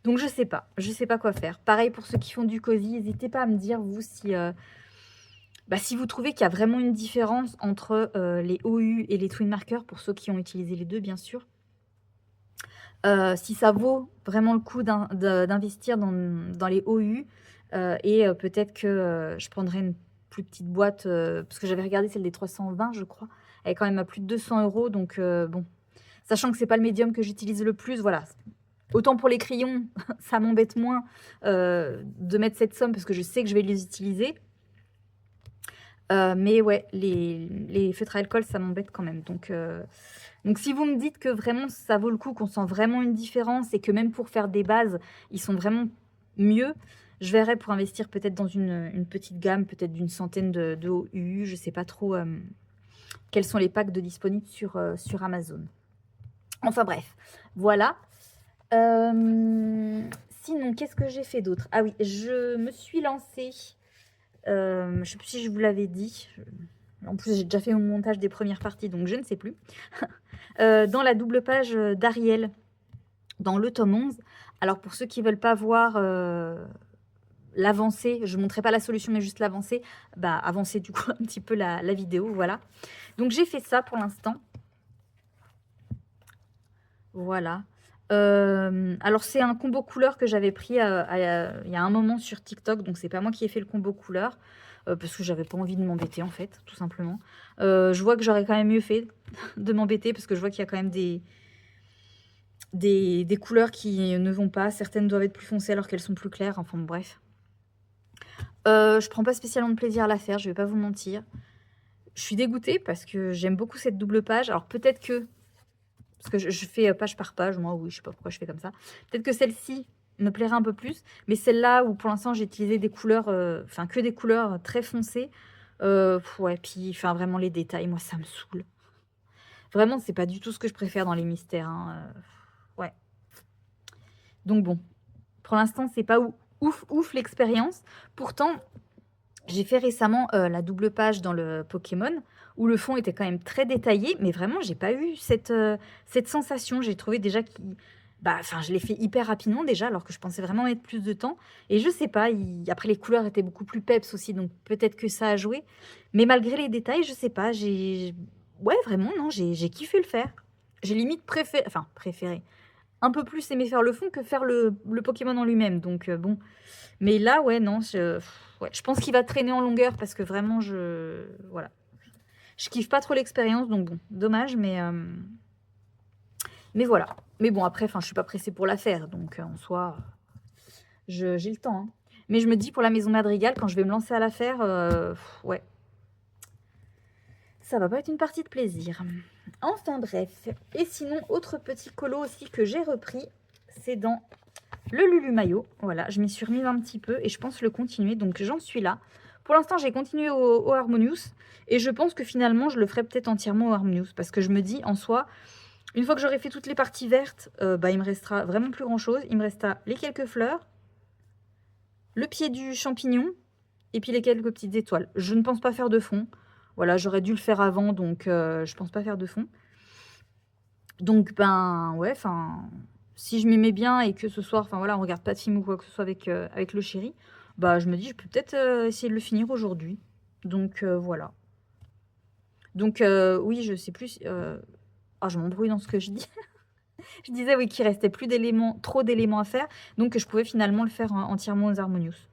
Donc je sais pas quoi faire. Pareil pour ceux qui font du cosy, n'hésitez pas à me dire, vous, si, bah, si vous trouvez qu'il y a vraiment une différence entre les OU et les Twin Markers, pour ceux qui ont utilisé les deux, bien sûr. Si ça vaut vraiment le coup d'investir dans les OU, et peut-être que je prendrai une plus petite boîte, parce que j'avais regardé celle des 320, je crois. Elle est quand même à plus de 200 €, donc bon. Sachant que c'est pas le médium que j'utilise le plus, voilà. Autant pour les crayons, ça m'embête moins de mettre cette somme parce que je sais que je vais les utiliser. Mais ouais, les feutres à alcool, ça m'embête quand même. Donc si vous me dites que vraiment ça vaut le coup, qu'on sent vraiment une différence et que même pour faire des bases, ils sont vraiment mieux, je verrai pour investir peut-être dans une petite gamme, peut-être d'une centaine de OU. Je sais pas trop quels sont les packs de disponibles sur Amazon. Enfin bref, voilà. Sinon, qu'est-ce que j'ai fait d'autre? Ah oui, je me suis lancée, je sais plus si je vous l'avais dit. En plus, j'ai déjà fait mon montage des premières parties, donc je ne sais plus. Dans la double page d'Ariel, dans le tome 11. Alors, pour ceux qui veulent pas voir l'avancée, je ne montrerai pas la solution, mais juste l'avancée, bah, avancer du coup un petit peu la vidéo, voilà. Donc, j'ai fait ça pour l'instant. Voilà. Alors, c'est un combo couleur que j'avais pris il y a un moment sur TikTok, donc c'est pas moi qui ai fait le combo couleur, parce que j'avais pas envie de m'embêter, en fait, tout simplement. Je vois que j'aurais quand même mieux fait de m'embêter, parce que je vois qu'il y a quand même des couleurs qui ne vont pas. Certaines doivent être plus foncées alors qu'elles sont plus claires. Enfin, bref. Je prends pas spécialement de plaisir à la faire, je vais pas vous mentir. Je suis dégoûtée parce que j'aime beaucoup cette double page. Alors, peut-être que parce que je fais page par page, moi, oui, je sais pas pourquoi je fais comme ça. Peut-être que celle-ci me plairait un peu plus, mais celle-là où pour l'instant j'ai utilisé des couleurs, enfin que des couleurs très foncées, ouais, puis enfin vraiment les détails, moi ça me saoule. Vraiment, c'est pas du tout ce que je préfère dans les mystères, hein, ouais. Donc bon, pour l'instant c'est pas ouf l'expérience. Pourtant, j'ai fait récemment la double page dans le Pokémon, où le fond était quand même très détaillé, mais vraiment, j'ai pas eu cette sensation. J'ai trouvé déjà bah, enfin, je l'ai fait hyper rapidement déjà, alors que je pensais vraiment mettre plus de temps. Et je sais pas, après les couleurs étaient beaucoup plus peps aussi, donc peut-être que ça a joué. Mais malgré les détails, je sais pas, ouais, vraiment, non, j'ai kiffé le faire. J'ai limite préféré. Un peu plus aimé faire le fond que faire le Pokémon en lui-même. Donc bon. Mais là, ouais, non, ouais, je pense qu'il va traîner en longueur parce que vraiment, voilà. Je kiffe pas trop l'expérience, donc bon, dommage, mais voilà. Mais bon, après, enfin, je suis pas pressée pour la faire, donc en soi, j'ai le temps, hein. Mais je me dis, pour la maison Madrigal, quand je vais me lancer à la faire, ouais, ça va pas être une partie de plaisir. Enfin bref. Et sinon, autre petit colo aussi que j'ai repris, c'est dans le Lulu Maillot. Voilà, je m'y suis remise un petit peu et je pense le continuer, donc j'en suis là. Pour l'instant, j'ai continué au Harmonious et je pense que finalement, je le ferai peut-être entièrement au Harmonious parce que je me dis, en soi, une fois que j'aurai fait toutes les parties vertes, bah, il me restera vraiment plus grand-chose. Il me restera les quelques fleurs, le pied du champignon et puis les quelques petites étoiles. Je ne pense pas faire de fond. Voilà, j'aurais dû le faire avant, donc je pense pas faire de fond. Donc, ben, ouais, enfin, si je m'aimais bien et que ce soir, enfin voilà, on regarde pas de film ou quoi que ce soit avec le chéri, bah, je me dis, je peux peut-être essayer de le finir aujourd'hui. Donc, voilà. Donc, oui, je sais plus. Ah, je m'embrouille dans ce que je dis. Je disais, oui, qu'il restait plus d'éléments, trop d'éléments à faire, donc que je pouvais finalement le faire entièrement aux Harmonious.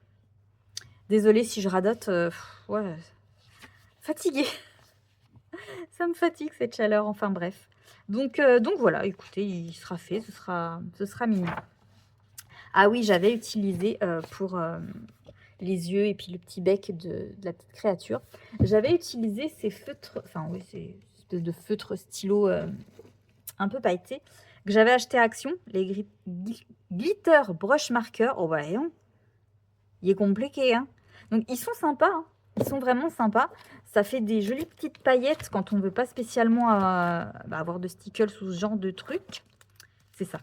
Désolée si je radote, ouais, fatiguée. Ça me fatigue cette chaleur, enfin bref. Donc voilà, écoutez, il sera fait, ce sera mignon. Ah oui, j'avais utilisé pour les yeux et puis le petit bec de la petite créature. J'avais utilisé ces feutres, enfin oui, ces espèces de feutres stylo un peu pailletés que j'avais acheté à Action, les glitter brush marker. Oh voyons, il est compliqué, hein. Donc, ils sont sympas, hein. Ils sont vraiment sympas. Ça fait des jolies petites paillettes quand on ne veut pas spécialement avoir de stickles ou ce genre de trucs. C'est ça.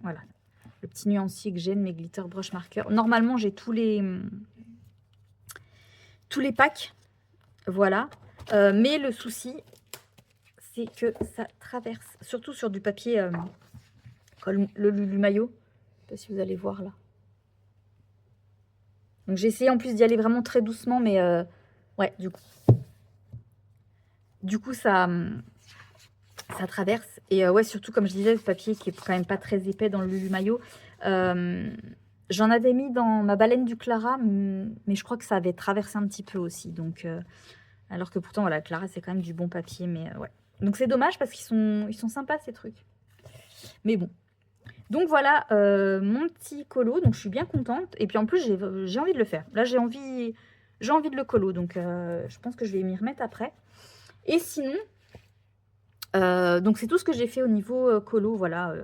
Voilà. Le petit nuancier que j'ai de mes glitter brush markers. Normalement, j'ai tous les packs. Voilà. Mais le souci, c'est que ça traverse. Surtout sur du papier comme le Lulu Maillot. Je ne sais pas si vous allez voir là. Donc j'ai essayé en plus d'y aller vraiment très doucement, mais ouais, du coup ça traverse. Et ouais, surtout comme je disais, le papier qui est quand même pas très épais dans le Lulu Maillot. J'en avais mis dans ma baleine du Clara, mais je crois que ça avait traversé un petit peu aussi. Donc, alors que pourtant, voilà, Clara, c'est quand même du bon papier, mais ouais. Donc c'est dommage parce qu'ils sont sympas ces trucs. Mais bon. Donc voilà mon petit colo, donc je suis bien contente. Et puis en plus, j'ai envie de le faire. Là, j'ai envie de le colo, donc je pense que je vais m'y remettre après. Et sinon, donc c'est tout ce que j'ai fait au niveau colo, voilà,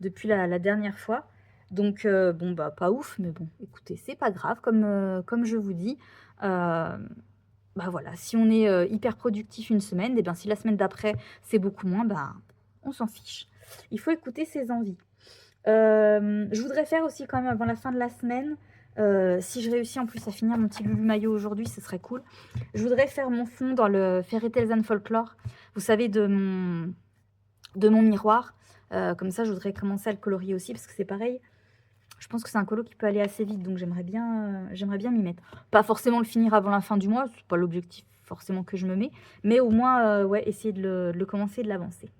depuis la dernière fois. Donc bon, bah pas ouf, mais bon, écoutez, c'est pas grave, comme je vous dis. Bah voilà, si on est hyper productif une semaine, et bien si la semaine d'après c'est beaucoup moins, bah on s'en fiche. Il faut écouter ses envies. Je voudrais faire aussi quand même avant la fin de la semaine, si je réussis en plus à finir mon petit Lulu Maillot aujourd'hui, ce serait cool. Je voudrais faire mon fond dans le Fairy Tales and Folklore, vous savez, de mon miroir. Comme ça, je voudrais commencer à le colorier aussi, parce que c'est pareil. Je pense que c'est un colo qui peut aller assez vite, donc j'aimerais bien m'y mettre. Pas forcément le finir avant la fin du mois, c'est pas l'objectif forcément que je me mets, mais au moins, ouais, essayer de le commencer et de l'avancer.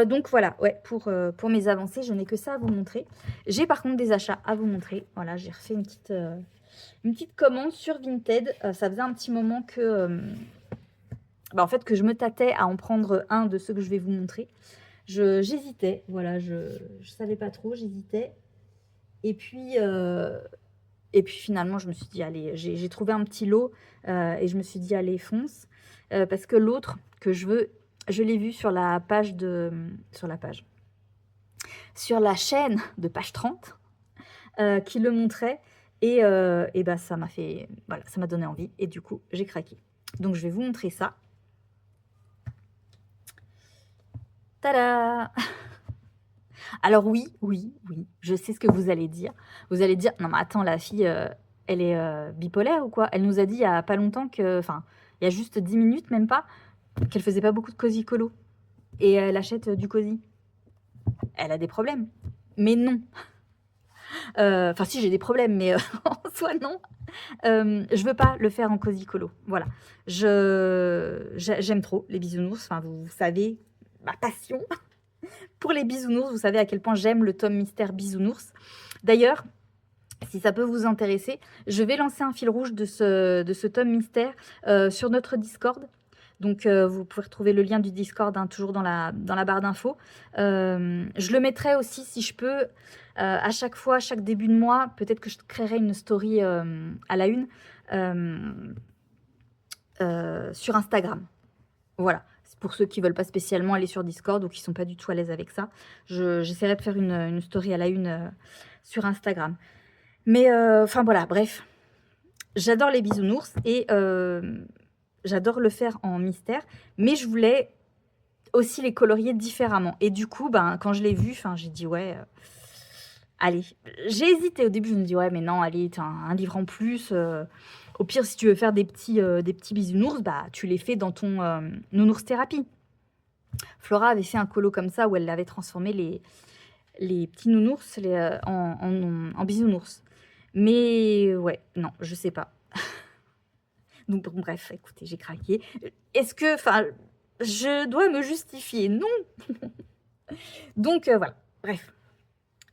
Donc voilà, ouais, pour mes avancées, je n'ai que ça à vous montrer. J'ai par contre des achats à vous montrer. Voilà, j'ai refait une petite commande sur Vinted. Ça faisait un petit moment que, en fait, que je me tâtais à en prendre un de ceux que je vais vous montrer. J'hésitais, voilà, je savais pas trop, j'hésitais. Et puis finalement, je me suis dit, allez, j'ai trouvé un petit lot et je me suis dit, allez, fonce. Parce que l'autre que je veux, je l'ai vu sur la chaîne de page 30 qui le montrait. Et bah, ça m'a fait, voilà, ça m'a donné envie. Et du coup, j'ai craqué. Donc, je vais vous montrer ça. Tada! Alors oui, je sais ce que vous allez dire. Vous allez dire, non mais attends, la fille, elle est bipolaire ou quoi? Elle nous a dit il y a pas longtemps que, enfin, il y a juste 10 minutes, même pas, qu'elle faisait pas beaucoup de cosy colo. Et elle achète du cosy. Elle a des problèmes. Mais non. Enfin si, j'ai des problèmes, mais en soi non. Je veux pas le faire en cosy colo. Voilà. J'aime trop les bisounours. Enfin, vous savez, ma passion pour les bisounours. Vous savez à quel point j'aime le tome mystère bisounours. D'ailleurs, si ça peut vous intéresser, je vais lancer un fil rouge de ce tome mystère sur notre Discord. Donc, vous pouvez retrouver le lien du Discord hein, toujours dans la barre d'infos. Je le mettrai aussi, si je peux, à chaque fois, chaque début de mois. Peut-être que je créerai une story à la une sur Instagram. Voilà. Pour ceux qui ne veulent pas spécialement aller sur Discord ou qui ne sont pas du tout à l'aise avec ça, j'essaierai de faire une story à la une sur Instagram. Mais enfin voilà, bref. J'adore les bisounours et j'adore le faire en mystère, mais je voulais aussi les colorier différemment. Et du coup, ben, quand je l'ai vu, j'ai dit ouais, allez. J'ai hésité au début, je me dis ouais, mais non, allez, t'as un livre en plus. Au pire, si tu veux faire des petits bisounours, bah, tu les fais dans ton nounours thérapie. Flora avait fait un colo comme ça où elle avait transformé les petits nounours en bisounours. Mais ouais, non, je sais pas. Donc bon, bref, écoutez, j'ai craqué. Est-ce que, enfin, je dois me justifier? Non. Donc voilà, bref.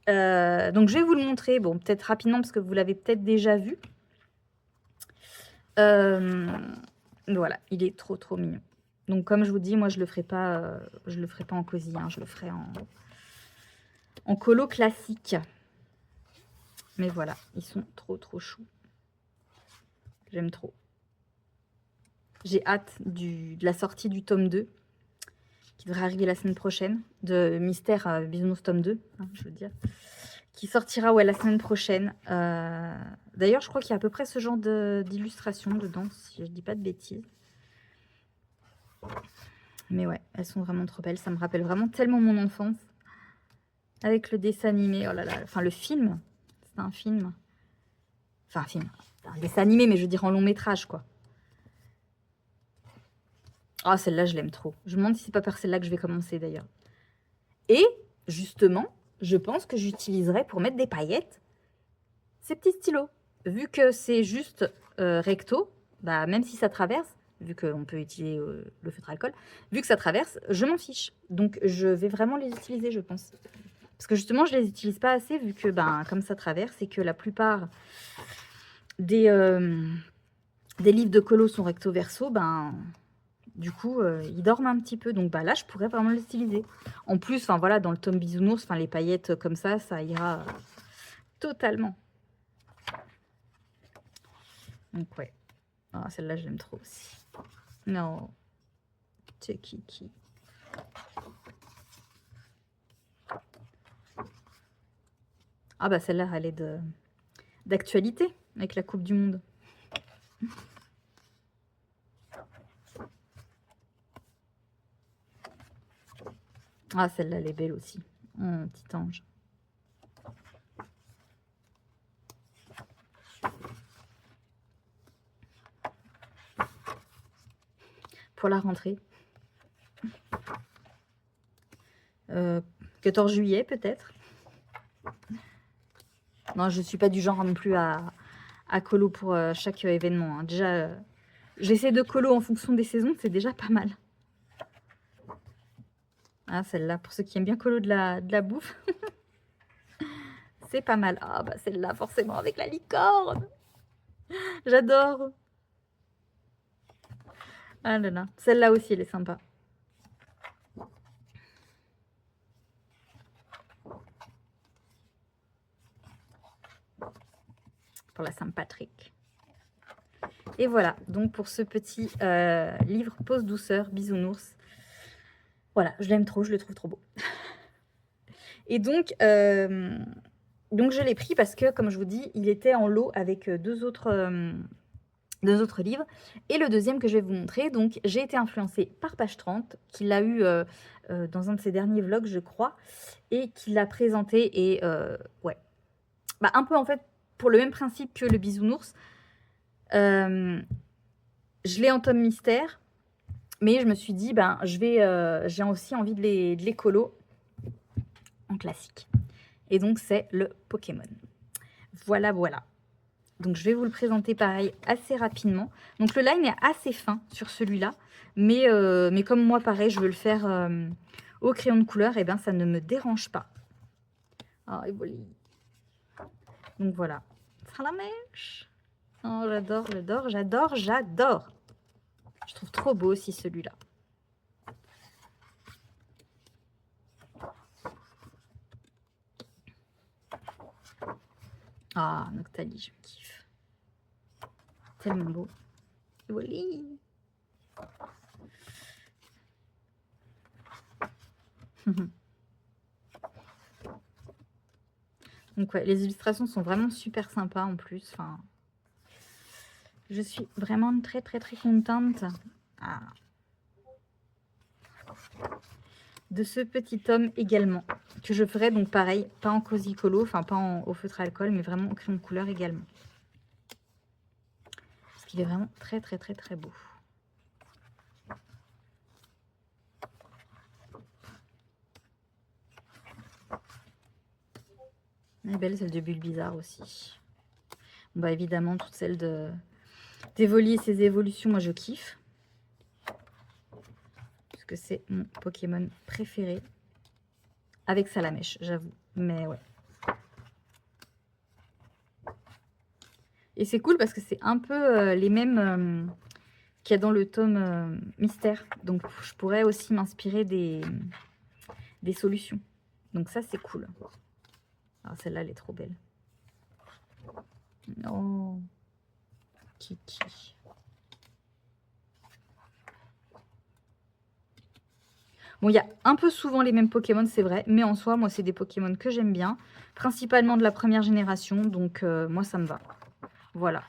Donc je vais vous le montrer, bon, peut-être rapidement parce que vous l'avez peut-être déjà vu. Voilà, il est trop trop mignon. Donc comme je vous dis, moi je le ferai pas en cosy, hein, je le ferai en colo classique. Mais voilà, ils sont trop trop choux. J'aime trop. J'ai hâte de la sortie du tome 2, qui devrait arriver la semaine prochaine, de Mystère Bisounours tome 2, hein, je veux dire, qui sortira ouais, la semaine prochaine. D'ailleurs, je crois qu'il y a à peu près ce genre d'illustration dedans, si je dis pas de bêtises. Mais ouais, elles sont vraiment trop belles. Ça me rappelle vraiment tellement mon enfance. Avec le dessin animé, oh là là, enfin le film. C'est un film. Enfin un film. C'est un dessin animé, mais je veux dire en long métrage, quoi. Ah, celle-là, je l'aime trop. Je me demande si c'est pas par celle-là que je vais commencer, d'ailleurs. Et, justement, je pense que j'utiliserai pour mettre des paillettes ces petits stylos. Vu que c'est juste recto, bah, même si ça traverse, vu qu'on peut utiliser le feutre alcool, vu que ça traverse, je m'en fiche. Donc, je vais vraiment les utiliser, je pense. Parce que justement, je les utilise pas assez, vu que, ben, comme ça traverse, et que la plupart des livres de colo sont recto-verso, ben, du coup, ils dorment un petit peu. Donc bah, là, je pourrais vraiment les utiliser. En plus, enfin voilà, dans le tome bisounours, enfin les paillettes comme ça ira totalement. Donc ouais. Ah, celle-là, je l'aime trop aussi. Non. C'est Kiki. Ah bah celle-là, elle est d'actualité avec la Coupe du Monde. Ah, celle-là, elle est belle aussi. Oh, petit ange. Pour la rentrée. 14 juillet, peut-être. Non, je ne suis pas du genre non plus à colo pour chaque événement. Hein. Déjà, j'essaie de colo en fonction des saisons, c'est déjà pas mal. Ah, celle-là, pour ceux qui aiment bien colo de la bouffe. C'est pas mal. Ah, bah celle-là, forcément, avec la licorne. J'adore. Ah là là. Celle-là aussi, elle est sympa. Pour la Saint-Patrick. Et voilà, donc pour ce petit livre Pause douceur, bisounours. Voilà, je l'aime trop, je le trouve trop beau. Et donc je l'ai pris parce que, comme je vous dis, il était en lot avec deux autres livres. Et le deuxième que je vais vous montrer, donc j'ai été influencée par Page 30, qui l'a eu dans un de ses derniers vlogs, je crois, et qui l'a présenté. Et ouais, bah, un peu en fait pour le même principe que le bisounours. Je l'ai en tome mystère, mais je me suis dit, ben, j'ai aussi envie de les colo en classique. Et donc, c'est le Pokémon. Voilà, voilà. Donc, je vais vous le présenter pareil assez rapidement. Donc, le line est assez fin sur celui-là. Mais comme moi, pareil, je veux le faire au crayon de couleur, et ben ça ne me dérange pas. Ah, et voilà. Donc, voilà. Ça la mèche. Oh, j'adore, j'adore, j'adore, j'adore. Je trouve trop beau aussi celui-là. Ah, Noctali, je kiffe. Tellement beau. Voilà. Donc ouais, les illustrations sont vraiment super sympas en plus. Enfin, je suis vraiment très très très contente de ce petit tome également. Que je ferai donc pareil, pas en cosy colo, enfin pas au feutre alcool, mais vraiment au crayon de couleur également. Parce qu'il est vraiment très très très très beau. Elle est belle celle de Bulbizarre aussi. Bon, bah évidemment toutes celles d'Evoli et ses évolutions, moi je kiffe. Parce que c'est mon Pokémon préféré. Avec Salamèche, j'avoue. Mais ouais. Et c'est cool parce que c'est un peu les mêmes qu'il y a dans le tome mystère. Donc je pourrais aussi m'inspirer des solutions. Donc ça, c'est cool. Alors celle-là, elle est trop belle. Oh, Kiki. Bon, il y a un peu souvent les mêmes Pokémon, c'est vrai, mais en soi, moi, c'est des Pokémon que j'aime bien, principalement de la première génération, donc moi, ça me va. Voilà.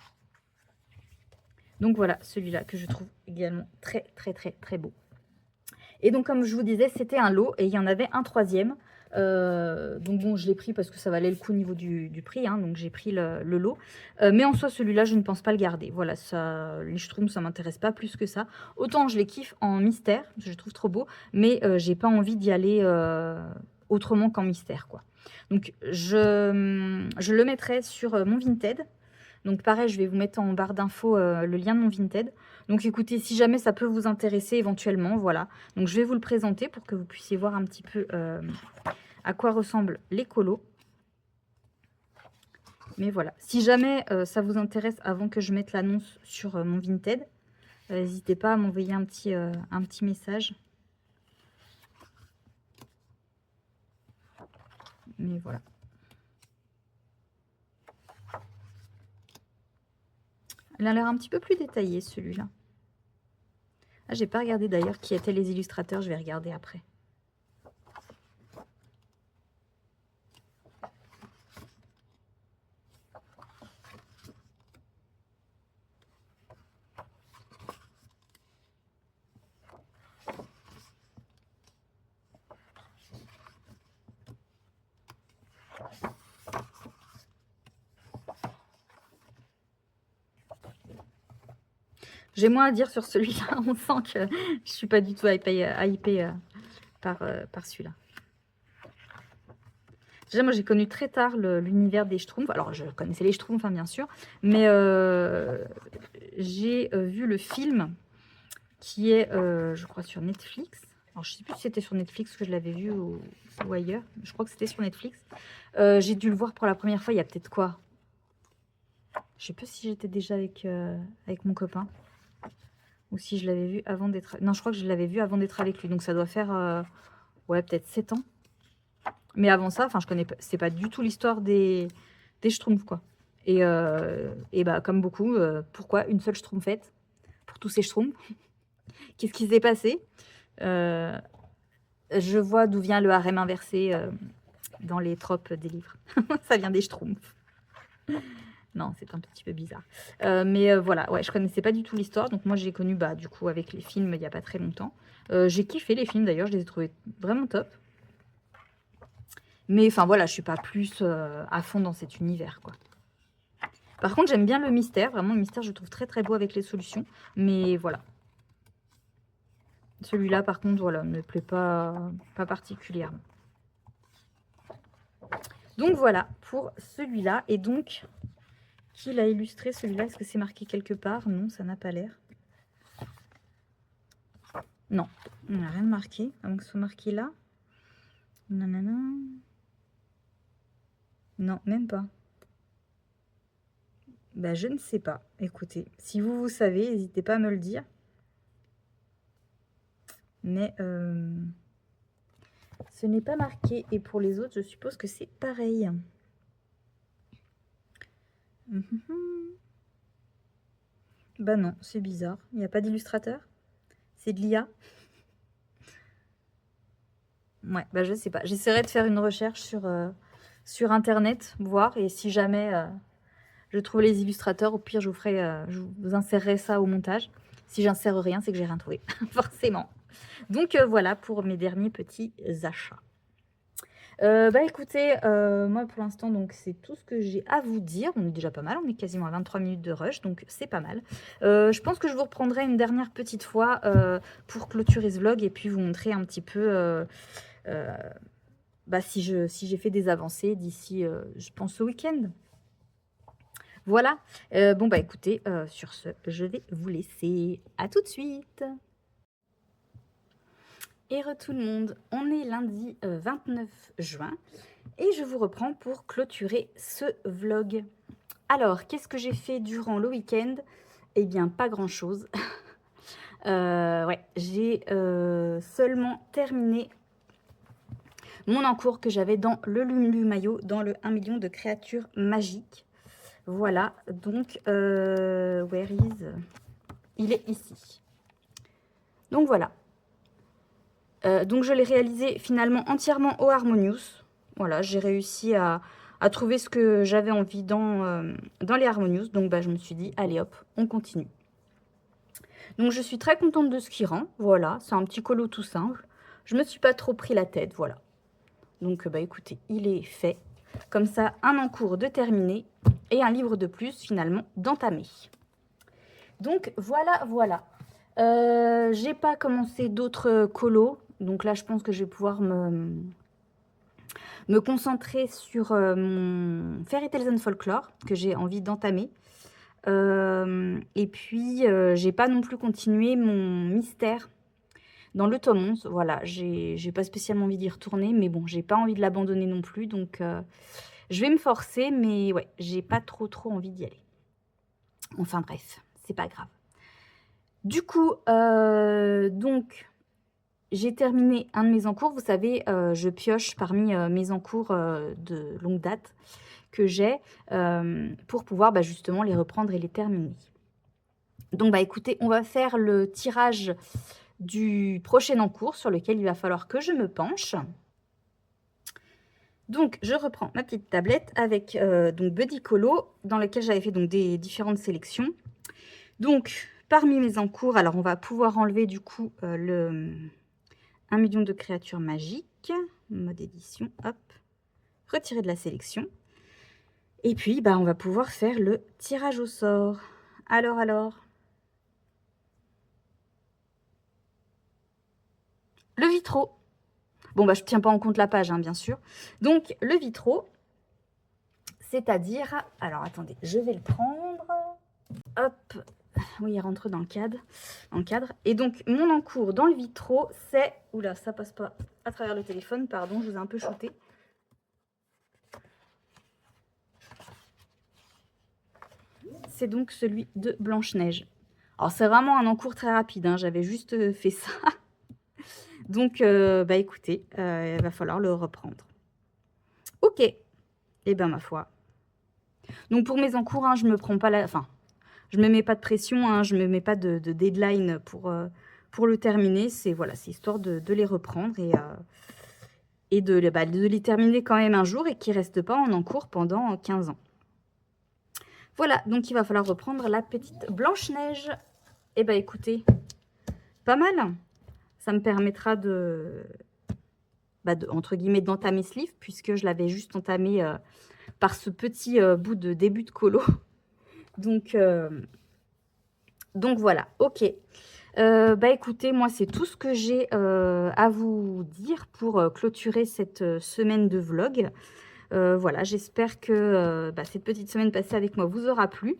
Donc voilà, celui-là que je trouve également très, très, très, très beau. Et donc, comme je vous disais, c'était un lot et il y en avait un troisième. Donc bon, je l'ai pris parce que ça valait le coup au niveau du prix, hein, donc j'ai pris le lot. Mais en soi, celui-là, je ne pense pas le garder. Voilà, ça, les Schtroumpfs, ça m'intéresse pas plus que ça. Autant je les kiffe en mystère, parce que je les trouve trop beaux, mais j'ai pas envie d'y aller autrement qu'en mystère, quoi. Donc je le mettrai sur mon Vinted. Donc pareil, je vais vous mettre en barre d'infos le lien de mon Vinted. Donc écoutez, si jamais ça peut vous intéresser éventuellement, voilà. Donc je vais vous le présenter pour que vous puissiez voir un petit peu à quoi ressemblent les colos. Mais voilà, si jamais ça vous intéresse avant que je mette l'annonce sur mon Vinted, n'hésitez pas à m'envoyer un petit message. Mais voilà. Il a l'air un petit peu plus détaillé celui-là. Ah, j'ai pas regardé d'ailleurs qui étaient les illustrateurs, je vais regarder après. J'ai moins à dire sur celui-là, on sent que je suis pas du tout hypée par celui-là. Déjà, moi, j'ai connu très tard l'univers des Schtroumpfs. Alors, je connaissais les Schtroumpfs, hein, bien sûr, mais j'ai vu le film qui est, je crois, sur Netflix. Alors, je sais plus si c'était sur Netflix que je l'avais vu ou ailleurs. Je crois que c'était sur Netflix. J'ai dû le voir pour la première fois il y a peut-être quoi? Je sais pas si j'étais déjà avec mon copain ou si je l'avais vu avant d'être... Non, je crois que je l'avais vu avant d'être avec lui. Donc, ça doit faire, ouais, peut-être 7 ans. Mais avant ça, enfin, je connais pas, c'est pas du tout l'histoire des Schtroumpfs, quoi. Et bah, comme beaucoup, pourquoi une seule Schtroumpfette pour tous ces Schtroumpfs? Qu'est-ce qui s'est passé? Euh, je vois d'où vient le harem inversé dans les tropes des livres. Ça vient des Schtroumpfs. Non, c'est un petit peu bizarre. Mais voilà, ouais, je connaissais pas du tout l'histoire. Donc moi, j'ai connu, bah, du coup, avec les films, il y a pas très longtemps. J'ai kiffé les films, d'ailleurs, je les ai trouvés vraiment top. Mais enfin, voilà, je suis pas plus à fond dans cet univers, quoi. Par contre, j'aime bien le mystère. Vraiment, le mystère, je le trouve très, très beau avec les solutions. Mais voilà. Celui-là, par contre, voilà, ne me plaît pas particulièrement. Donc, voilà pour celui-là. Et donc, qui l'a illustré, celui-là? Est-ce que c'est marqué quelque part? Non, ça n'a pas l'air. Non, on n'a rien de marqué. Avant que ce soit marqué là. Nanana. Non, même pas. Bah, je ne sais pas. Écoutez, si vous savez, n'hésitez pas à me le dire. Mais ce n'est pas marqué. Et pour les autres, je suppose que c'est pareil. Bah non, c'est bizarre. Il n'y a pas d'illustrateur? C'est de l'IA? Ouais, bah je sais pas. J'essaierai de faire une recherche sur Internet, voir. Et si jamais je trouve les illustrateurs, au pire, je vous insérerai ça au montage. Si j'insère rien, c'est que j'ai rien trouvé, forcément. Donc voilà pour mes derniers petits achats. Bah écoutez, moi pour l'instant, donc c'est tout ce que j'ai à vous dire. On est déjà pas mal, on est quasiment à 23 minutes de rush, donc c'est pas mal. Je pense que je vous reprendrai une dernière petite fois pour clôturer ce vlog et puis vous montrer un petit peu bah, si j'ai fait des avancées d'ici, je pense, ce week-end. Voilà. Bon bah écoutez, sur ce, je vais vous laisser. À tout de suite. Et tout le monde, on est lundi 29 juin et je vous reprends pour clôturer ce vlog. Alors, qu'est-ce que j'ai fait durant le week-end? Eh bien, pas grand-chose. Ouais, j'ai seulement terminé mon encours que j'avais dans le Lulu Maillot, dans le 1 million de créatures magiques. Voilà, donc, where is... Il est ici. Donc voilà. Donc je l'ai réalisé finalement entièrement au Harmonious. Voilà, j'ai réussi à trouver ce que j'avais envie dans les Harmonious. Donc bah, je me suis dit, allez hop, on continue. Donc je suis très contente de ce qui rend. Voilà, c'est un petit colo tout simple. Je me suis pas trop pris la tête, voilà. Donc bah écoutez, il est fait. Comme ça, un encours de terminé et un livre de plus finalement d'entamé. Donc voilà, voilà. J'ai pas commencé d'autres colos. Donc là, je pense que je vais pouvoir me concentrer sur mon Fairy Tales and Folklore que j'ai envie d'entamer. Et puis, j'ai pas non plus continué mon mystère dans le tome 11. Voilà, j'ai pas spécialement envie d'y retourner, mais bon, j'ai pas envie de l'abandonner non plus. Donc, je vais me forcer, mais ouais, j'ai pas trop envie d'y aller. Enfin bref, c'est pas grave. Du coup, donc, j'ai terminé un de mes encours. Vous savez, je pioche parmi mes encours de longue date que j'ai pour pouvoir bah, justement les reprendre et les terminer. Donc, bah écoutez, on va faire le tirage du prochain encours sur lequel il va falloir que je me penche. Donc, je reprends ma petite tablette avec donc Buddy Colo, dans lequel j'avais fait donc des différentes sélections. Donc, parmi mes encours, alors on va pouvoir enlever du coup le 1 million de créatures magiques, mode édition, hop, retirer de la sélection. Et puis, bah, on va pouvoir faire le tirage au sort. Alors. Le Vitraux. Bon, bah, je ne tiens pas en compte la page, hein, bien sûr. Donc, le Vitraux, c'est-à-dire... Alors, attendez, je vais le prendre. Hop. Oui, il rentre dans le cadre. Et donc, mon encours dans le Vitraux, c'est... Oula, ça passe pas à travers le téléphone, pardon, je vous ai un peu shooté. C'est donc celui de Blanche-Neige. Alors, c'est vraiment un encours très rapide, hein, j'avais juste fait ça. Donc, bah écoutez, il va falloir le reprendre. Ok. Eh bien, ma foi. Donc, pour mes encours, hein, je me prends pas la... Enfin, je me mets pas de pression, hein, je me mets pas de deadline pour le terminer. C'est voilà, c'est histoire de les reprendre et de les terminer quand même un jour et qu'ils ne restent pas en encours pendant 15 ans. Voilà, donc il va falloir reprendre la petite Blanche-Neige. Eh bien, écoutez, pas mal. Ça me permettra entre guillemets, d'entamer ce livre, puisque je l'avais juste entamé par ce petit bout de début de colo. Donc voilà, ok. Bah écoutez, moi c'est tout ce que j'ai à vous dire pour clôturer cette semaine de vlog. Voilà, j'espère que cette petite semaine passée avec moi vous aura plu.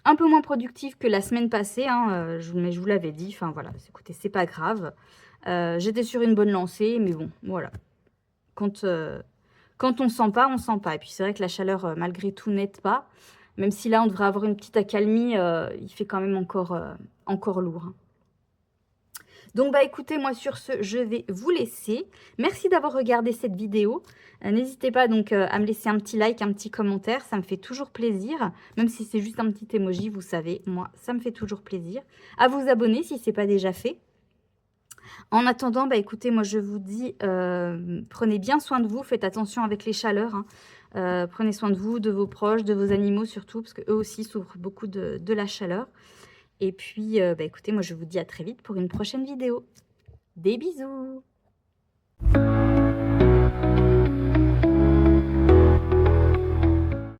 Un peu moins productive que la semaine passée, hein, mais je vous l'avais dit. Enfin voilà, écoutez, c'est pas grave. J'étais sur une bonne lancée, mais bon, voilà. Quand on sent pas, on sent pas. Et puis c'est vrai que la chaleur, malgré tout, n'aide pas. Même si là, on devrait avoir une petite accalmie, il fait quand même encore lourd. Hein. Donc, bah écoutez, moi sur ce, je vais vous laisser. Merci d'avoir regardé cette vidéo. N'hésitez pas donc à me laisser un petit like, un petit commentaire. Ça me fait toujours plaisir. Même si c'est juste un petit emoji, vous savez, moi, ça me fait toujours plaisir. À vous abonner si ce n'est pas déjà fait. En attendant, bah écoutez, moi je vous dis, prenez bien soin de vous, faites attention avec les chaleurs. Hein. Prenez soin de vous, de vos proches, de vos animaux surtout, parce qu'eux aussi souffrent beaucoup de la chaleur. Et puis, bah écoutez, moi je vous dis à très vite pour une prochaine vidéo. Des bisous!